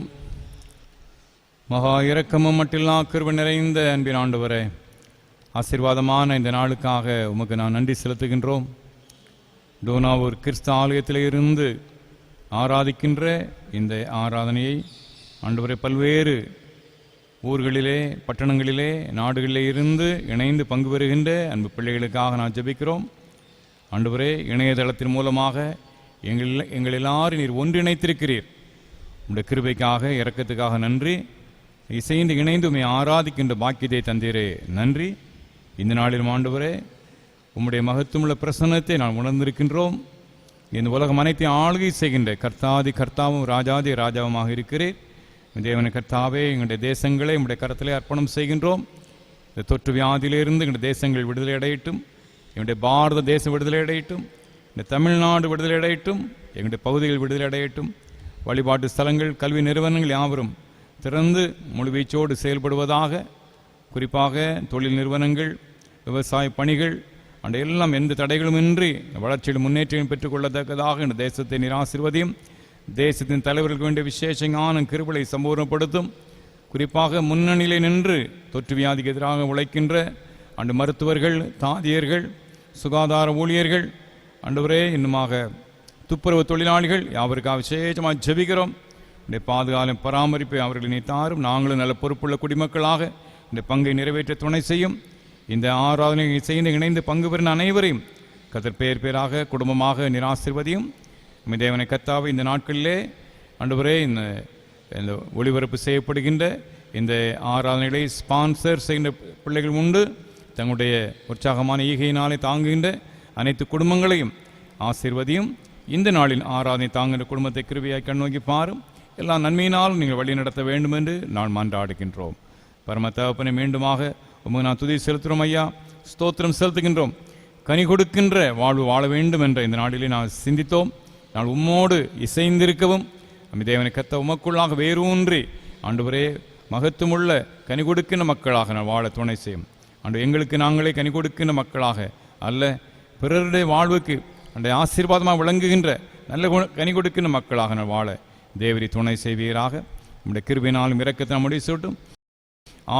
மகா இரக்கமும் மட்டில்லா கிருபை நிறைந்த அன்பின் ஆண்டவரே, ஆசீர்வாதமான இந்த நாளுக்காக உமக்கு நான் நன்றி செலுத்துகின்றோம். டோனாவூர் கிறிஸ்து ஆலயத்தில் இருந்து ஆராதிக்கின்ற இந்த ஆராதனையை ஆண்டவரே பல்வேறு ஊர்களிலே, பட்டணங்களிலே, நாடுகளிலே இருந்து இணைந்து பங்கு பெறுகின்ற அன்பு பிள்ளைகளுக்காக நான் ஜெபிக்கிறோம். ஆண்டவரே, இணையதளத்தின் மூலமாக எங்கள் எல்லாரும் நீர் ஒன்றிணைத்திருக்கிறீர். உங்களுடைய கிருபைக்காக, இரக்கத்துக்காக நன்றி. இசைந்து இணைந்து உம்மை ஆராதிக்கின்ற பாக்கியத்தை தந்தீரே நன்றி. இந்த நாளில் ஆண்டவரே, உம்முடைய மகத்துவமுள்ள பிரசன்னத்தை நான் உணர்ந்திருக்கின்றோம். இந்த உலகம் அனைத்தையும் ஆளுகை செய்கின்ற கர்த்தாதி கர்த்தாவும் ராஜாதி ராஜாவுமாக இருக்கிறேன். தேவனை கர்த்தாவே, எங்களுடைய தேசங்களை உங்களுடைய கரத்திலே அர்ப்பணம் செய்கின்றோம். இந்த தொற்று வியாதியிலிருந்து எங்களுடைய தேசங்கள் விடுதலை அடையட்டும். எங்களுடைய பாரத தேசம் விடுதலை அடையட்டும். இந்த தமிழ்நாடு விடுதலை அடையட்டும். எங்களுடைய பகுதிகள் விடுதலை அடையட்டும். வழிபாட்டு ஸ்தலங்கள், கல்வி நிறுவனங்கள் யாவரும் திறந்து முழுவீச்சோடு செயல்படுவதாக. குறிப்பாக தொழில் நிறுவனங்கள், விவசாய பணிகள் அந்த எல்லாம் எந்த தடைகளுமின்றி வளர்ச்சியில் முன்னேற்றம் பெற்றுக்கொள்ளத்தக்கதாக இந்த தேசத்தை ஆசீர்வதியும். தேசத்தின் தலைவர்களுக்கு வேண்டிய விசேஷ ஞானம் கிருபையை சம்பூர்ணப்படுத்தும். குறிப்பாக முன்னணியிலே நின்று தொற்று வியாதிக்கு எதிராக உழைக்கின்ற அந்த மருத்துவர்கள், தாதியர்கள், சுகாதார ஊழியர்கள், ஆண்டவரே, இன்னுமாக துப்புரவு தொழிலாளிகள் யாவருக்காக விசேஷமாக ஜெபிக்கிறோம். இந்த பாதுகாப்பு பராமரிப்பை அவர்கள் தாரும். நாங்களும் நல்ல பொறுப்புள்ள குடிமக்களாக இந்த பங்கை நிறைவேற்ற துணை செய்யும். இந்த ஆராதனை செய்து இணைந்து பங்கு பெறும் அனைவரையும் கர்த்தர் பேர் பேராக குடும்பமாக ஆசீர்வதியும். தேவனை கர்த்தாவே, இந்த நாட்களிலே ஆண்டவரே இந்த ஒளிபரப்பு செய்யப்படுகின்ற இந்த ஆராதனைகளை ஸ்பான்சர் செய்கின்ற பிள்ளைகள் உண்டு. தங்களுடைய உற்சாகமான ஈகையினாலே தாங்குகின்ற அனைத்து குடும்பங்களையும் ஆசீர்வதியும். இந்த நாளின் ஆராதனை தாங்குகின்ற குடும்பத்தை கிருபையாய் கண்ணோக்கி பாரும். எல்லா நன்மையினாலும் நீங்கள் வழி நடத்த வேண்டும் என்று நான் மன்றாடுகின்றோம். பரம தகப்பனை மீண்டுமாக உமக்கு நான் துதி செலுத்துகிறோம் ஐயா, ஸ்தோத்திரம் செலுத்துகின்றோம். கனி கொடுக்கின்ற வாழ்வு வாழ வேண்டும் என்ற இந்த நாளிலே நான் சிந்தித்தோம். நான் உம்மோடு இசைந்திருக்கவும் தேவனை கத்த உமக்குள்ளாக வேரூன்றி ஆண்டவரே மகத்துவமுள்ள கனி கொடுக்கின்ற மக்களாக நான் வாழ துணை செய்யும். ஆண்டு எங்களுக்கு நாங்களே கனி கொடுக்கின்ற மக்களாக அல்ல, பிறருடைய வாழ்வுக்கு அந்த ஆசீர்வாதமாக விளங்குகின்ற நல்ல கனி கொடுக்கின்ற மக்களாக நான் வாழ தேவரி துணை செய்வீராக. நம்முடைய கிருபையினாலும் இரக்கத்தை நம்முடைய சொல்லட்டும்.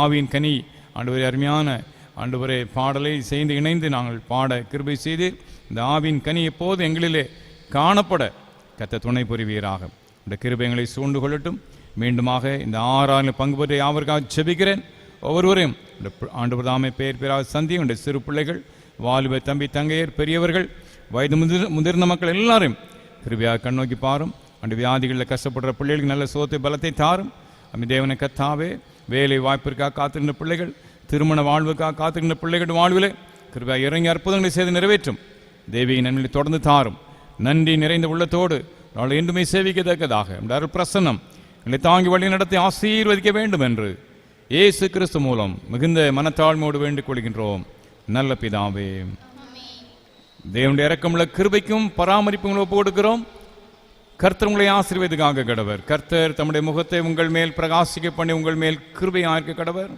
ஆவின் கனி ஆண்டவரே அருமையான ஆண்டவரே பாடலை செய்து இணைந்து நாங்கள் பாட கிருபை செய்து இந்த ஆவின் கனி எப்போது எங்களிலே காணப்பட கத்த துணை புரிவீராக. இந்த கிருபை எங்களை சூழ்ந்து கொள்ளட்டும். மீண்டுமாக இந்த ஆறாறு பங்கு பெற்ற யாவருக்காக ஜெபிக்கிறேன். ஒவ்வொருவரையும் இந்த ஆண்டவர் தாமே பேராக சந்தியும். இந்த சிறு பிள்ளைகள், வாலிப தம்பி தங்கையர், பெரியவர்கள், வயது முதிர்ந்த மக்கள் எல்லாரையும் கிருபையாக கண்ணோக்கி பாரும். அந்த வியாதிகளில் கஷ்டப்படுற பிள்ளைகளுக்கு நல்ல சோத்தை பலத்தை தாரும். தேவனை கத்தாவே வேலை வாய்ப்பிற்காக காத்திருந்த பிள்ளைகள், திருமண வாழ்வுக்காக காத்திருந்த பிள்ளைகள் வாழ்விலே கிருபையாக இறங்கி அற்புதங்களை செய்து நிறைவேற்றும். தேவியை நன்மையை தொடர்ந்து தாரும். நன்றி நிறைந்த உள்ளத்தோடு நாளை என்றுமே சேவிக்கத்தக்கதாக இந்த அருள் பிரசன்னம் எங்களை தாங்கி வழி நடத்தி ஆசீர்வதிக்க வேண்டும் என்று இயேசு கிறிஸ்து மூலம் மிகுந்த மனத்தாழ்மையோடு வேண்டிக் கொள்கின்றோம் நல்ல பிதாவே. தேவனுடைய இரக்கமுள்ள கிருபைக்கும் பராமரிப்பும் ஒப்பு கொடுக்கிறோம். கர்த்தர் உங்களை ஆசீர்வதிக்காக கடவர். கர்த்தர் தம்முடைய முகத்தை உங்கள் மேல் பிரகாசிக்க பண்ணி உங்கள் மேல் கிருபையாக்க கடவர்.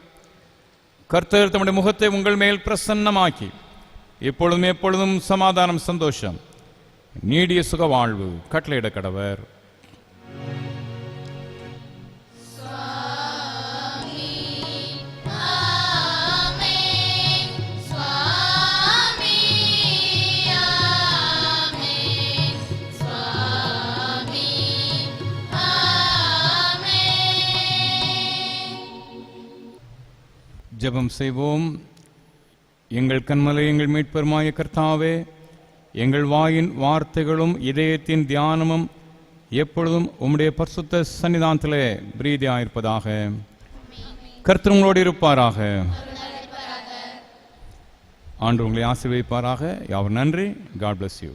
கர்த்தர் தம்முடைய முகத்தை உங்கள் மேல் பிரசன்னமாக்கி எப்பொழுதும் எப்பொழுதும் சமாதானம், சந்தோஷம், நீடிய சுக வாழ்வு கட்டளையிட கடவர். ஜெபம் செய்வோம். எங்கள் கண்மலை, எங்கள் மீட்பெருமாய கர்த்தாவே, எங்கள் வாயின் வார்த்தைகளும் இதயத்தின் தியானமும் எப்பொழுதும் உம்முடைய பரிசுத்த சன்னிதானத்திலே பிரீதியாயிருப்பதாக. கர்த்தர் உங்களோடு இருப்பாராக. ஆண்டு உங்களை ஆசீர்வதிப்பாராக. யாவர் நன்றி. God bless you.